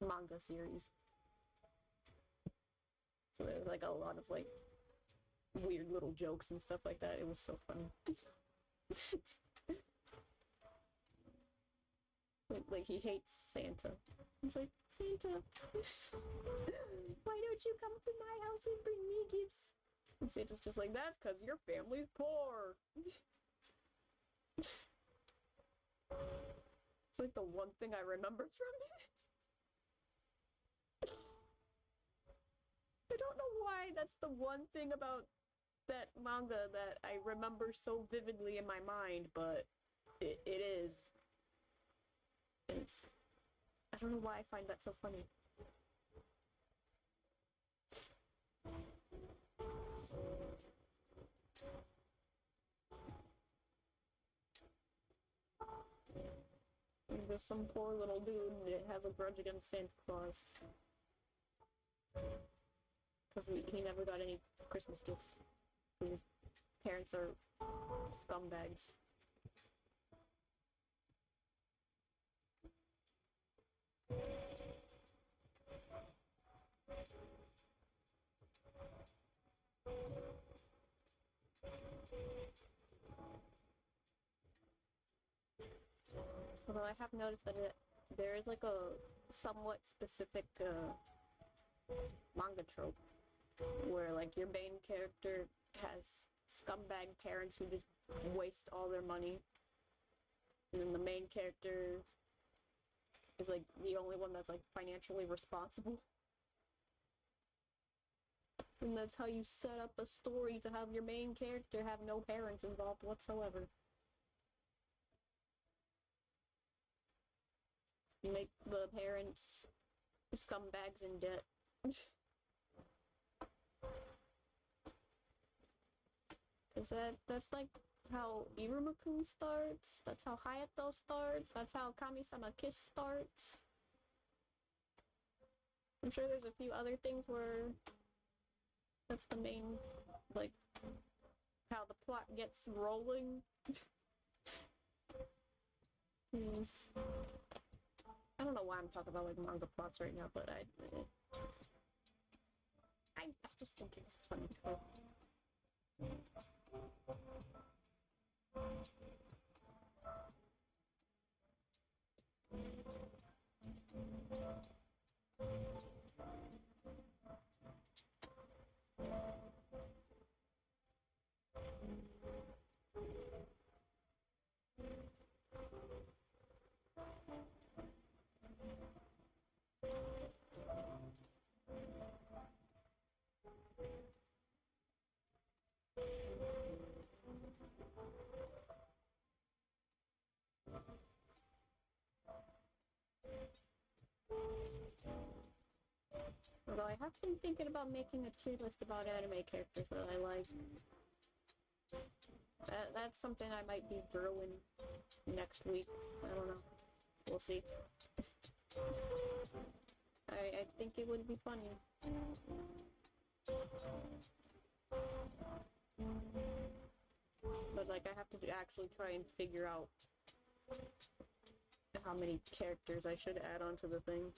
manga series. So there's, like, a lot of, like, weird little jokes and stuff like that. It was so funny. Like, he hates Santa. He's like, Santa, why don't you come to my house and bring me gifts? And Santa's just like, that's because your family's poor. It's like the one thing I remember from it. I don't know why that's the one thing about that manga that I remember so vividly in my mind, but it is. I don't know why I find that so funny. There's some poor little dude that has a grudge against Santa Claus. Because he never got any Christmas gifts. Because his parents are scumbags. Although I have noticed that there is like a somewhat specific manga trope where like your main character has scumbag parents who just waste all their money, and then the main character is like the only one that's like financially responsible. And that's how you set up a story to have your main character have no parents involved whatsoever. You make the parents scumbags in debt. Cause that's like how Iruma-kun starts, that's how Hayato starts, that's how Kami-sama Kiss starts. I'm sure there's a few other things where that's the main, like, how the plot gets rolling. I don't know why I'm talking about like manga plots right now, but I just think it was funny. Although I have been thinking about making a tier list about anime characters that I like. That's something I might be brewing next week. I don't know. We'll see. I think it would be funny. But like, I have to actually try and figure out how many characters I should add onto the thing.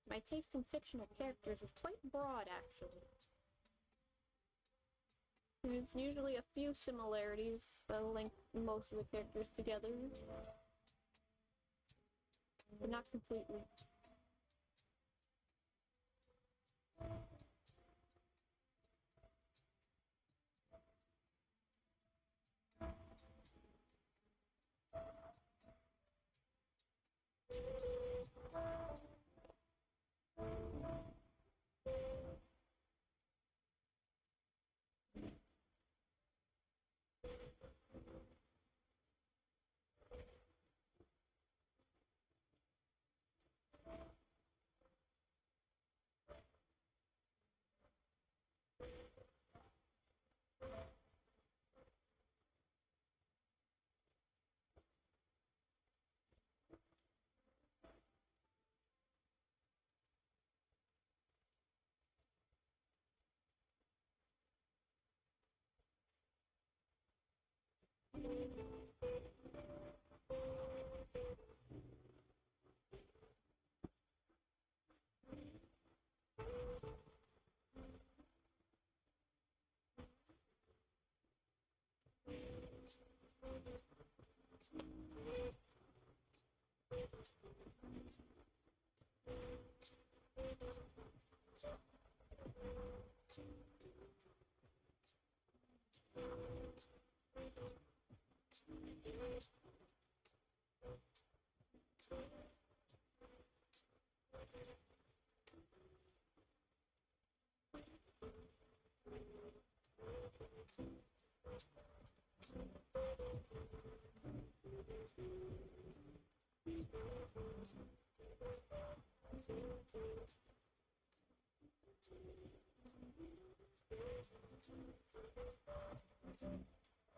My taste in fictional characters is quite broad, actually. There's usually a few similarities that link most of the characters together, but not completely.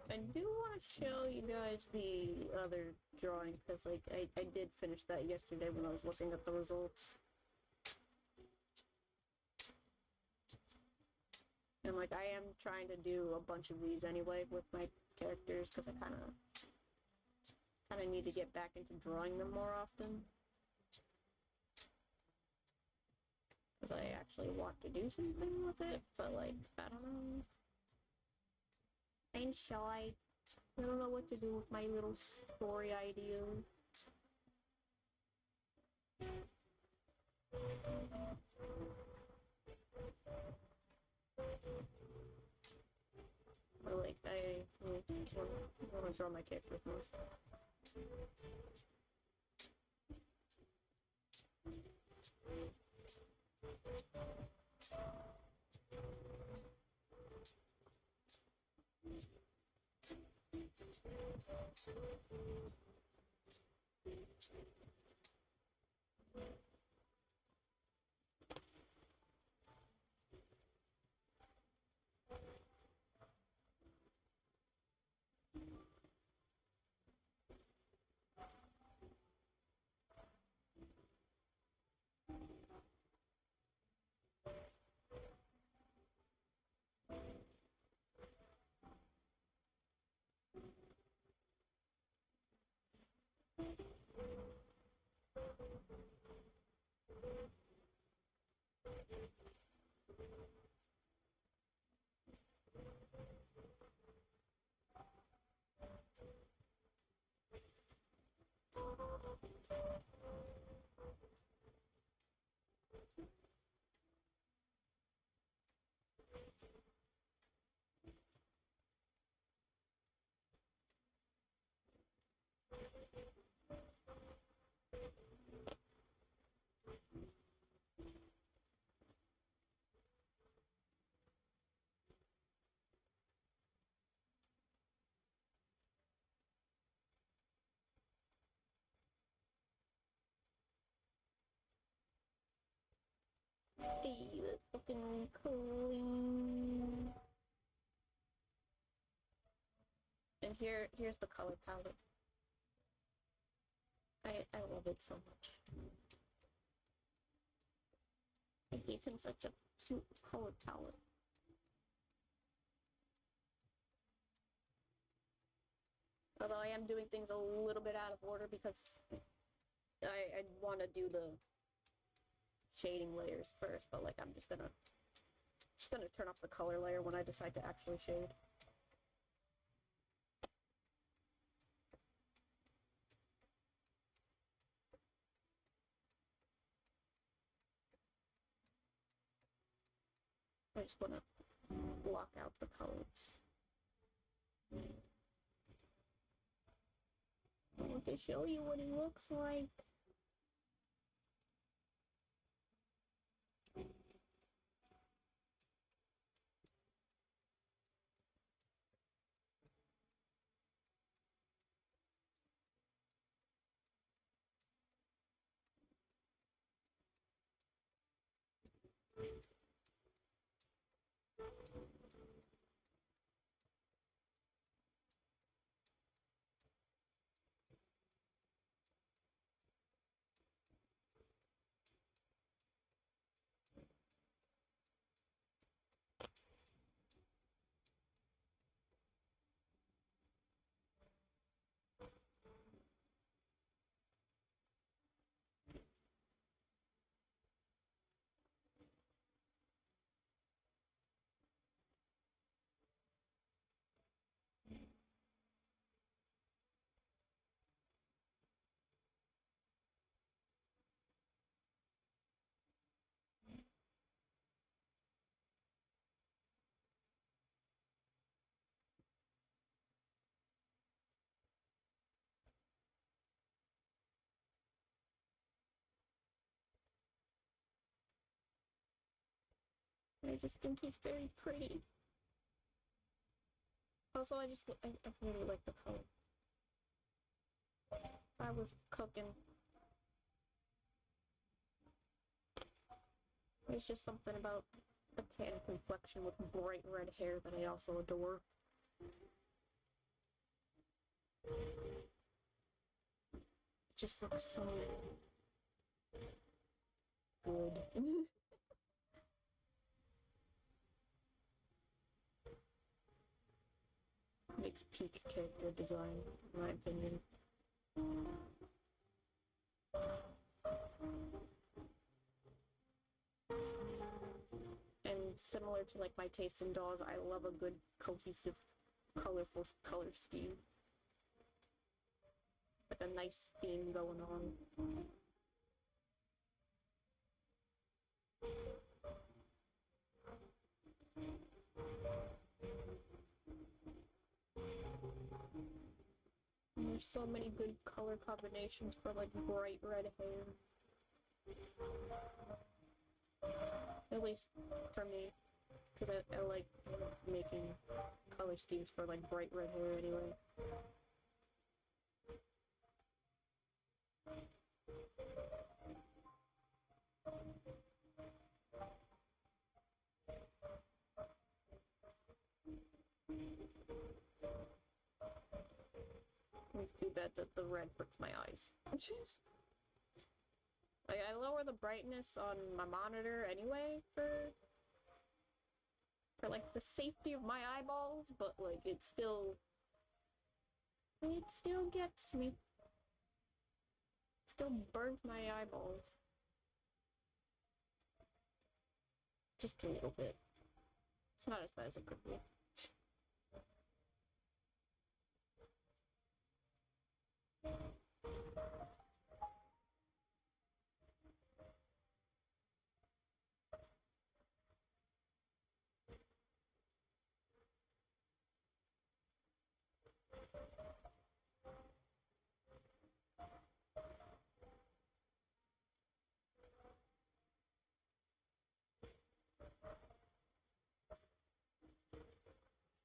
I do want to show you guys the other drawing, because, like, I did finish that yesterday when I was looking at the results. And, like, I am trying to do a bunch of these anyway with my characters, because I kind of need to get back into drawing them more often. Because I actually want to do something with it, but, like, I don't know. I'm shy. I don't know what to do with my little story idea. Or, like, I want to draw my characters more. Hey, that's fucking clean. And here's the color palette. I love it so much. I gave him such a cute color palette. Although I am doing things a little bit out of order because I want to do the shading layers first, but like I'm just gonna turn off the color layer when I decide to actually shade. I just want to block out the colors. I want to show you what he looks like. I just think he's very pretty. Also, I really like the color. I was cooking. There's just something about a tan complexion with bright red hair that I also adore. It just looks so good. Makes peak character design, in my opinion. And similar to like my taste in dolls, I love a good cohesive, colorful color scheme. Like a nice theme going on. And there's so many good color combinations for like bright red hair. At least for me. Because I like making color schemes for like bright red hair anyway. It's too bad that the red hurts my eyes. Like, I lower the brightness on my monitor anyway for like the safety of my eyeballs, but like it still gets me. It still burns my eyeballs. Just a little bit. It's not as bad as it could be.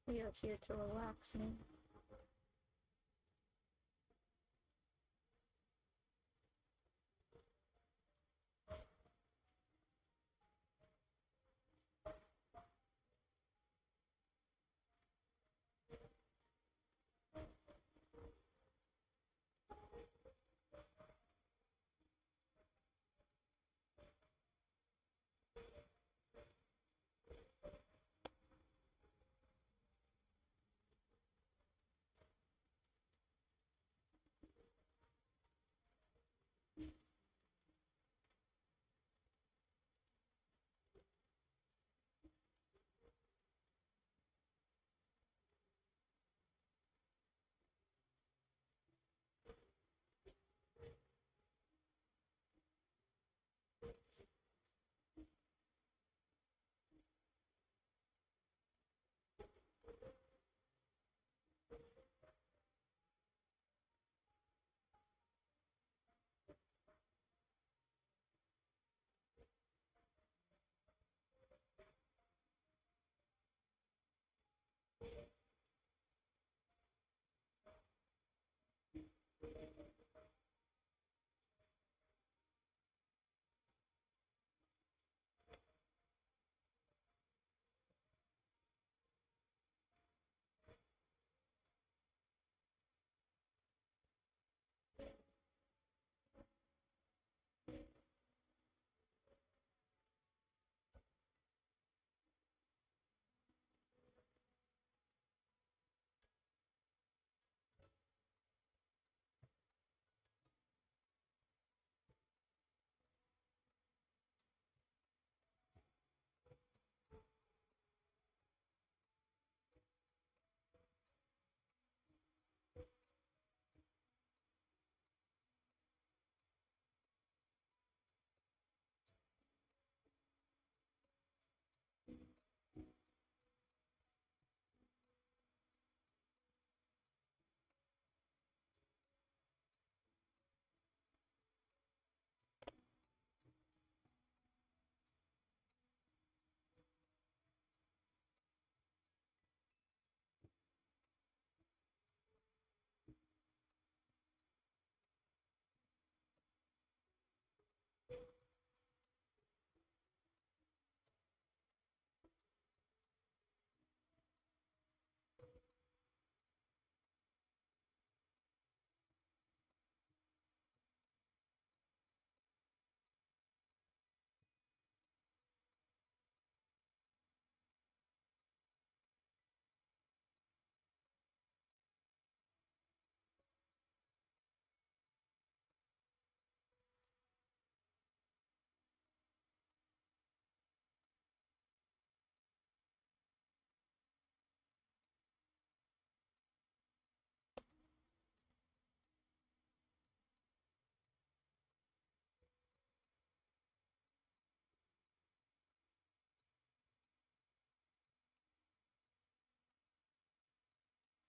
We are here to relax now.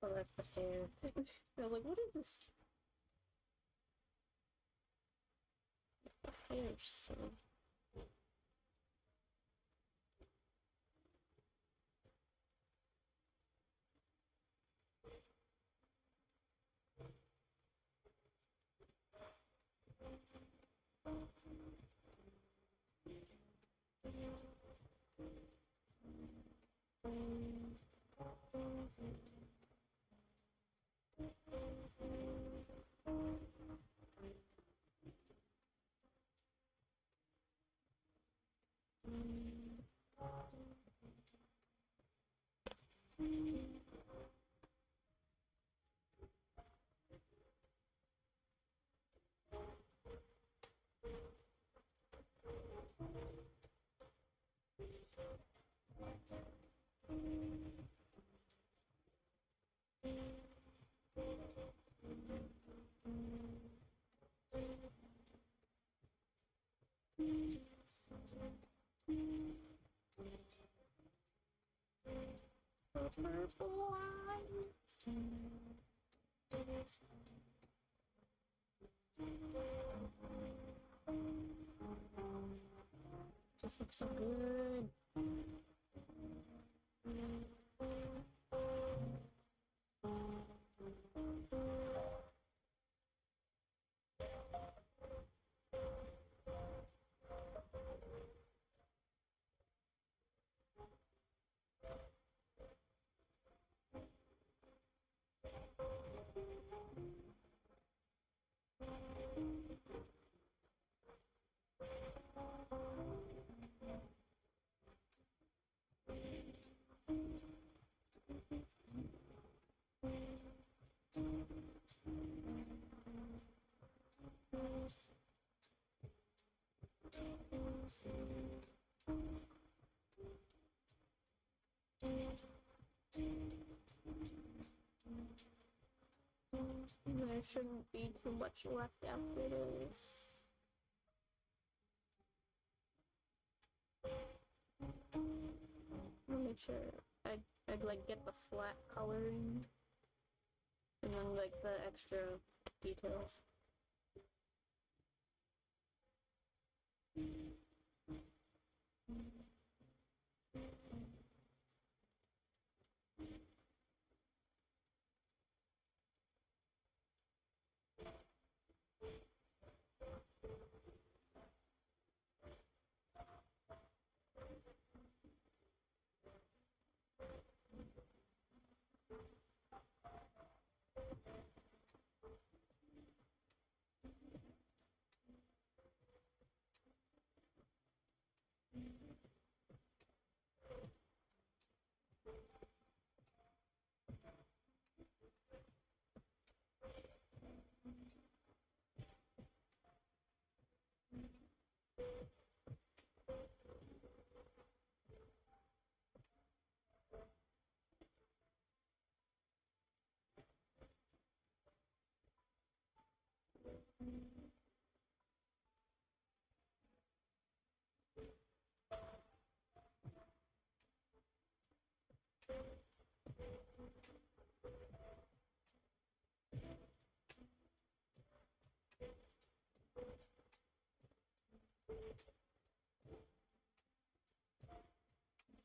Oh, that's the hair. I was like, what is this? It's the hair, so. Purple eyes. This looks so good. There shouldn't be too much left after this. I'll make sure I'd like get the flat coloring and then like the extra details.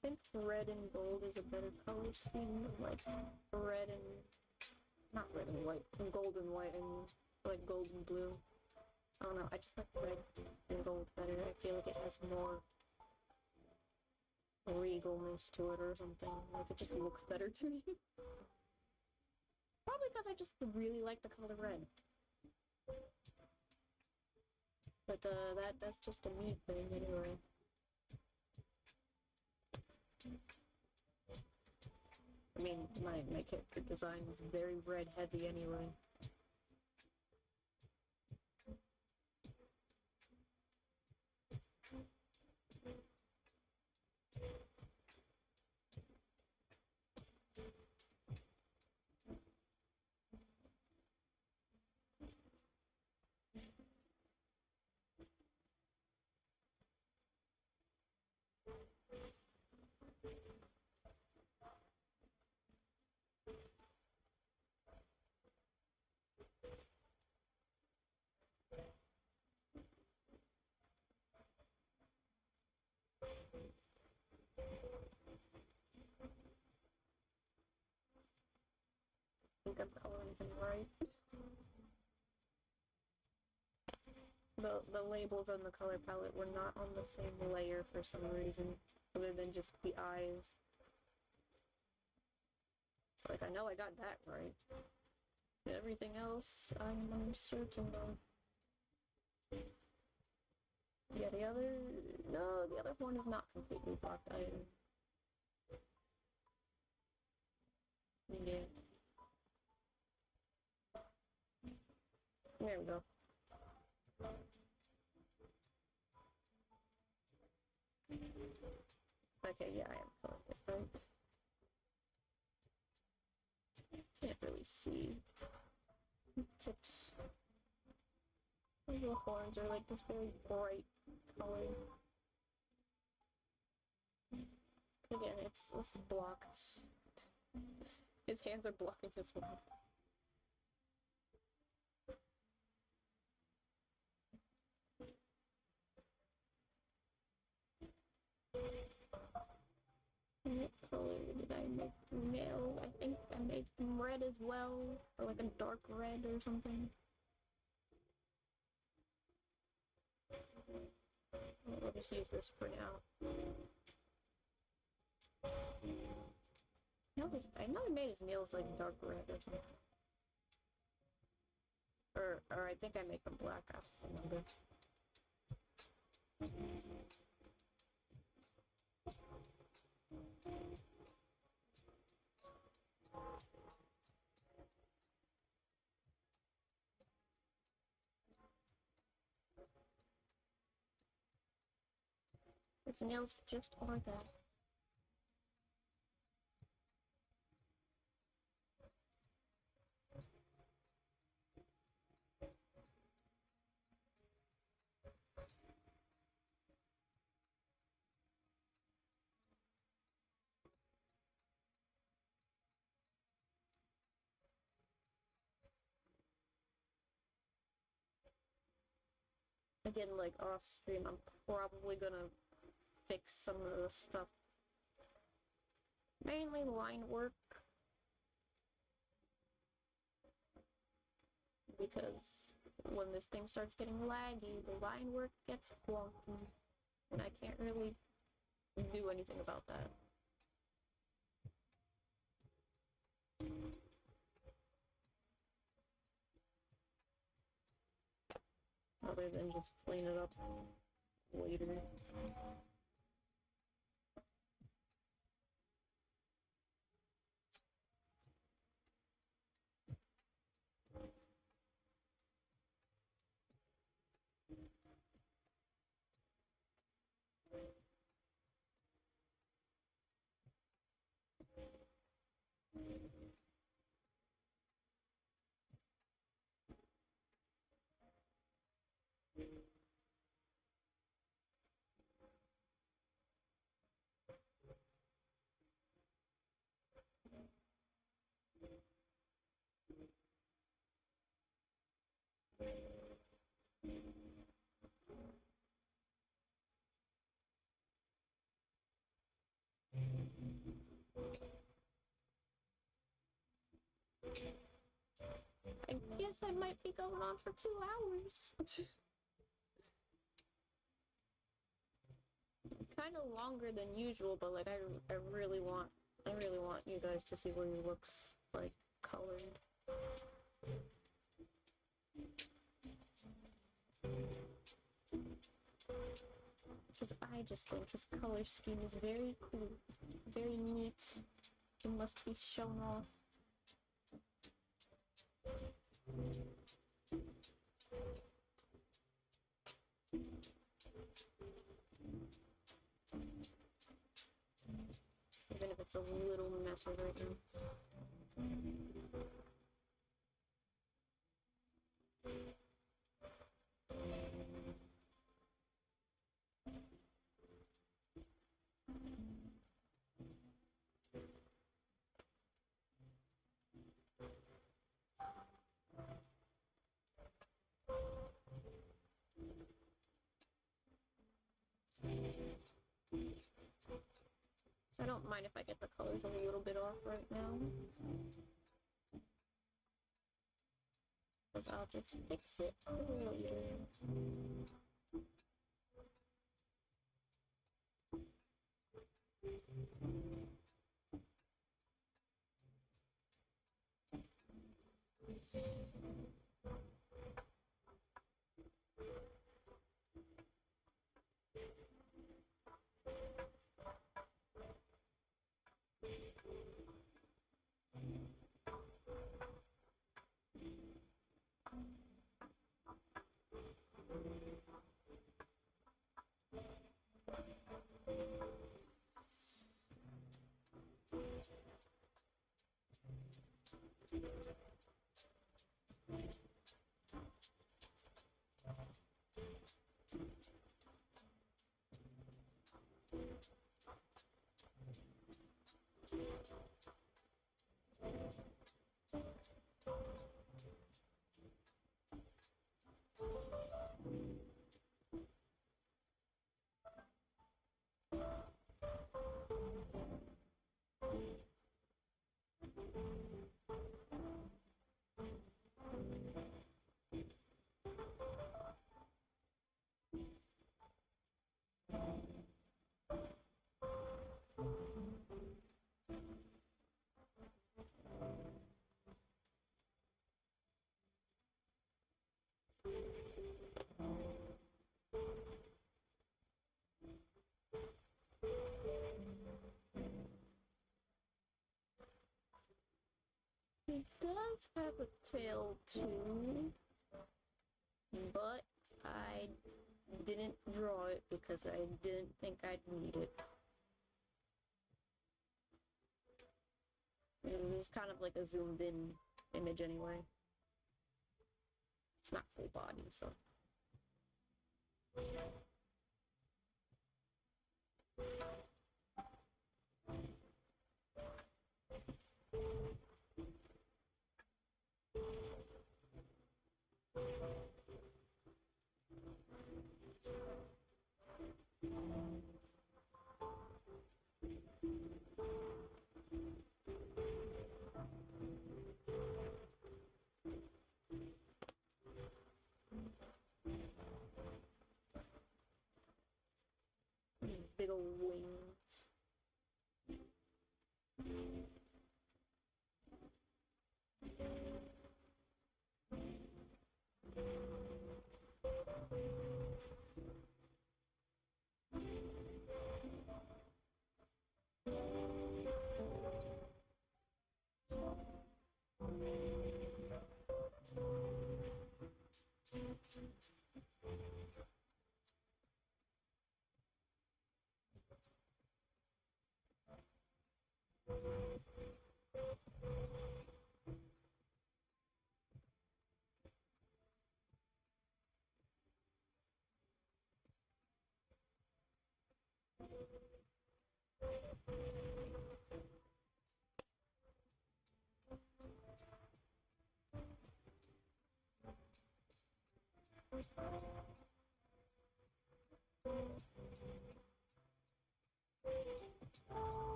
I think red and gold is a better color scheme than like red and not red and white, and gold and white and like gold and blue. I don't know, I just like red and gold better. I feel like it has more regalness to it or something. Like it just looks better to me. Probably because I just really like the color red. But that's just a me thing anyway. I mean, my character design is very red heavy anyway. something right. The labels on the color palette were not on the same layer for some reason, other than just the eyes. So, like, I know I got that right. Everything else, I'm uncertain of. Yeah, the other horn is not completely blocked either. Yeah. There we go. Okay, yeah, I am color different. Can't really see. Tips. The horns are like this very bright color. Again, it's blocked. His hands are blocking his one. What color did I make the nails? I think I made them red as well, or like a dark red or something. We'll just use this for now. I know I made his nails like dark red or something. Or I think I make them black, I don't remember. His nails just are that. Again, like off stream, I'm probably gonna fix some of the stuff. Mainly line work. Because when this thing starts getting laggy, the line work gets wonky. And I can't really do anything about that. Other than just clean it up later. I guess I might be going on for 2 hours. Kind of longer than usual, but like I really want you guys to see what he looks like colored. Because I just think his color scheme is very cool, very neat. It must be shown off. Even if it's a little messy right now. I don't mind if I get the colors a little bit off right now. because I'll just fix it later. He does have a tail too, but I didn't draw it because I didn't think I'd need it. It was kind of like a zoomed in image anyway. It's not full body, so. Big ol' wings.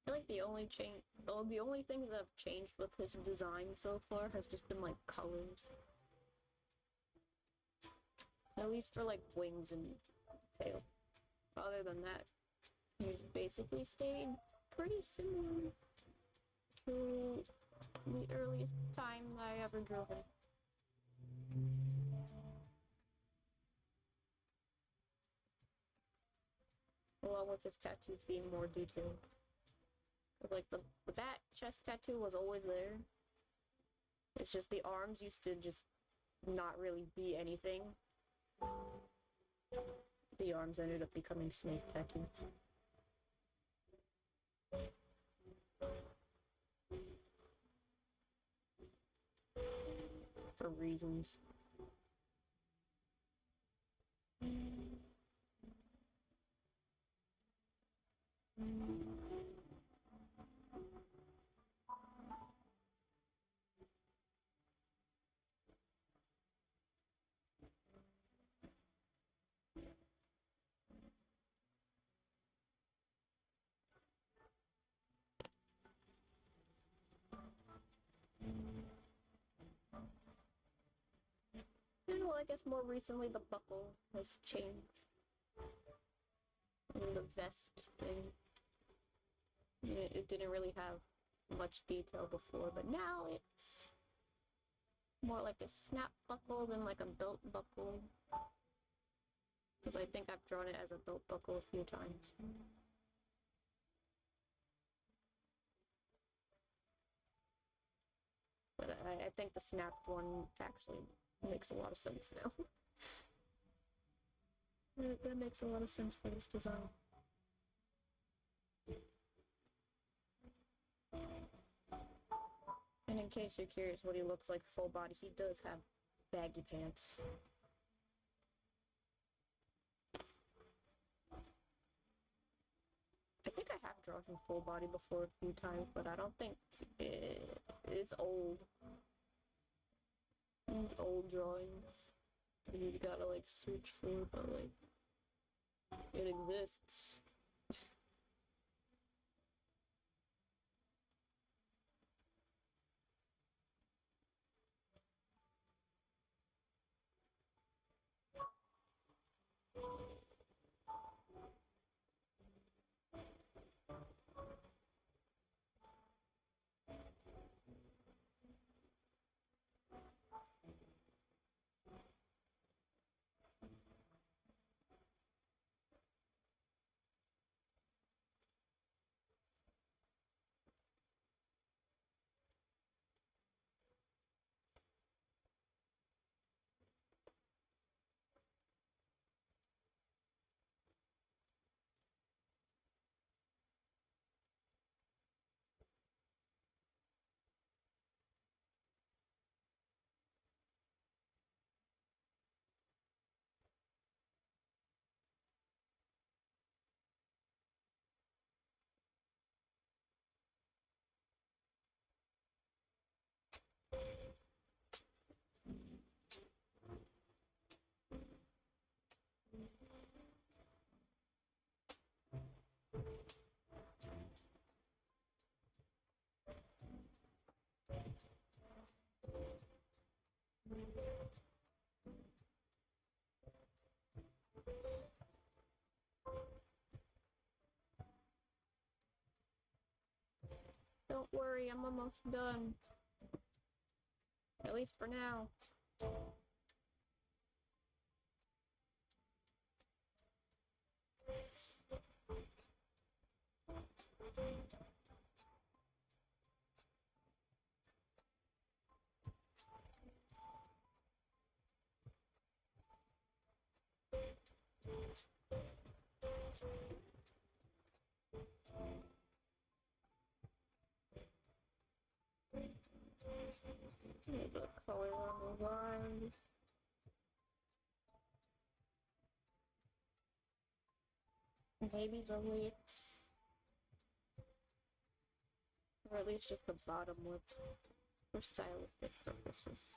I feel like the only things that have changed with his design so far has just been like colors. At least for like wings and tail. Other than that, he's basically stayed pretty similar to the earliest time I ever drove him. Along with his tattoos being more detailed. Like the bat chest tattoo was always there. It's just the arms used to just not really be anything. The arms ended up becoming snake tattoos. For reasons. I guess more recently the buckle has changed. And the vest thing. It didn't really have much detail before, but now it's more like a snap buckle than like a belt buckle. Because I think I've drawn it as a belt buckle a few times. But I think the snapped one actually makes a lot of sense now. That makes a lot of sense for this design. And in case you're curious what he looks like full body, he does have baggy pants. I think I have drawn him full body before a few times, but I don't think it's old. These old drawings. You gotta like search for it, but like it exists. Don't worry, I'm almost done. At least for now. A little bit of color on the lines. Maybe the lips. Or at least just the bottom lip for stylistic purposes.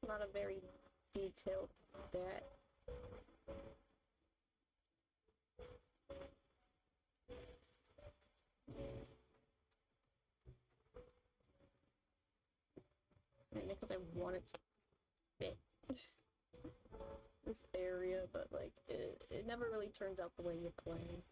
Not a very detailed bat. Because I want it to fit this area, but like it never really turns out the way you plan.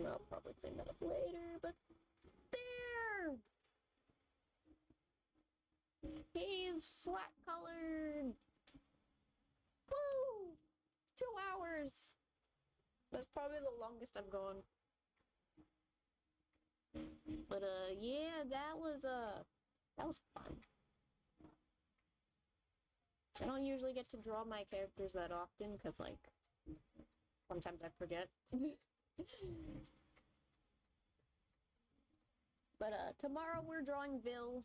I'll probably clean that up later, but there! He's flat colored! Woo! 2 hours! That's probably the longest I've gone. But, yeah, that was fun. I don't usually get to draw my characters that often, because, like, sometimes I forget. But, tomorrow we're drawing Vil,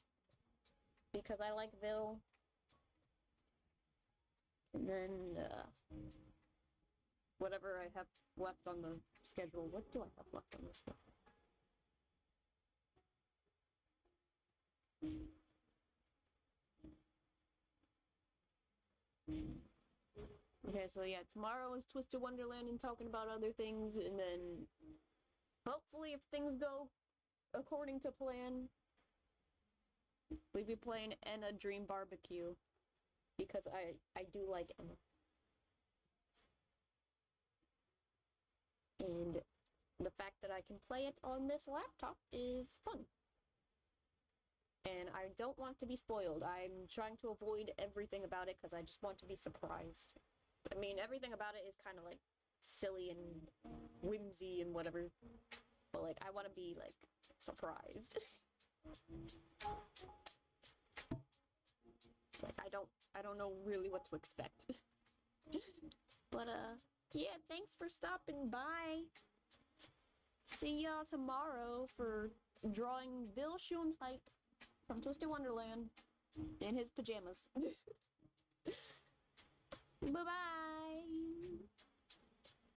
because I like Vil. And then, whatever I have left on the schedule. What do I have left on the schedule? Okay, so yeah, tomorrow is Twisted Wonderland and talking about other things, and then hopefully if things go according to plan, we'll be playing Enna Dream Barbecue, because I do like Enna. And the fact that I can play it on this laptop is fun. And I don't want to be spoiled. I'm trying to avoid everything about it because I just want to be surprised. I mean, everything about it is kind of like silly and whimsy and whatever. But like, I want to be like surprised. Like, I don't know really what to expect. But yeah, thanks for stopping by. See y'all tomorrow for drawing Bill Schoenheit from Twisted Wonderland in his pajamas. Bye-bye!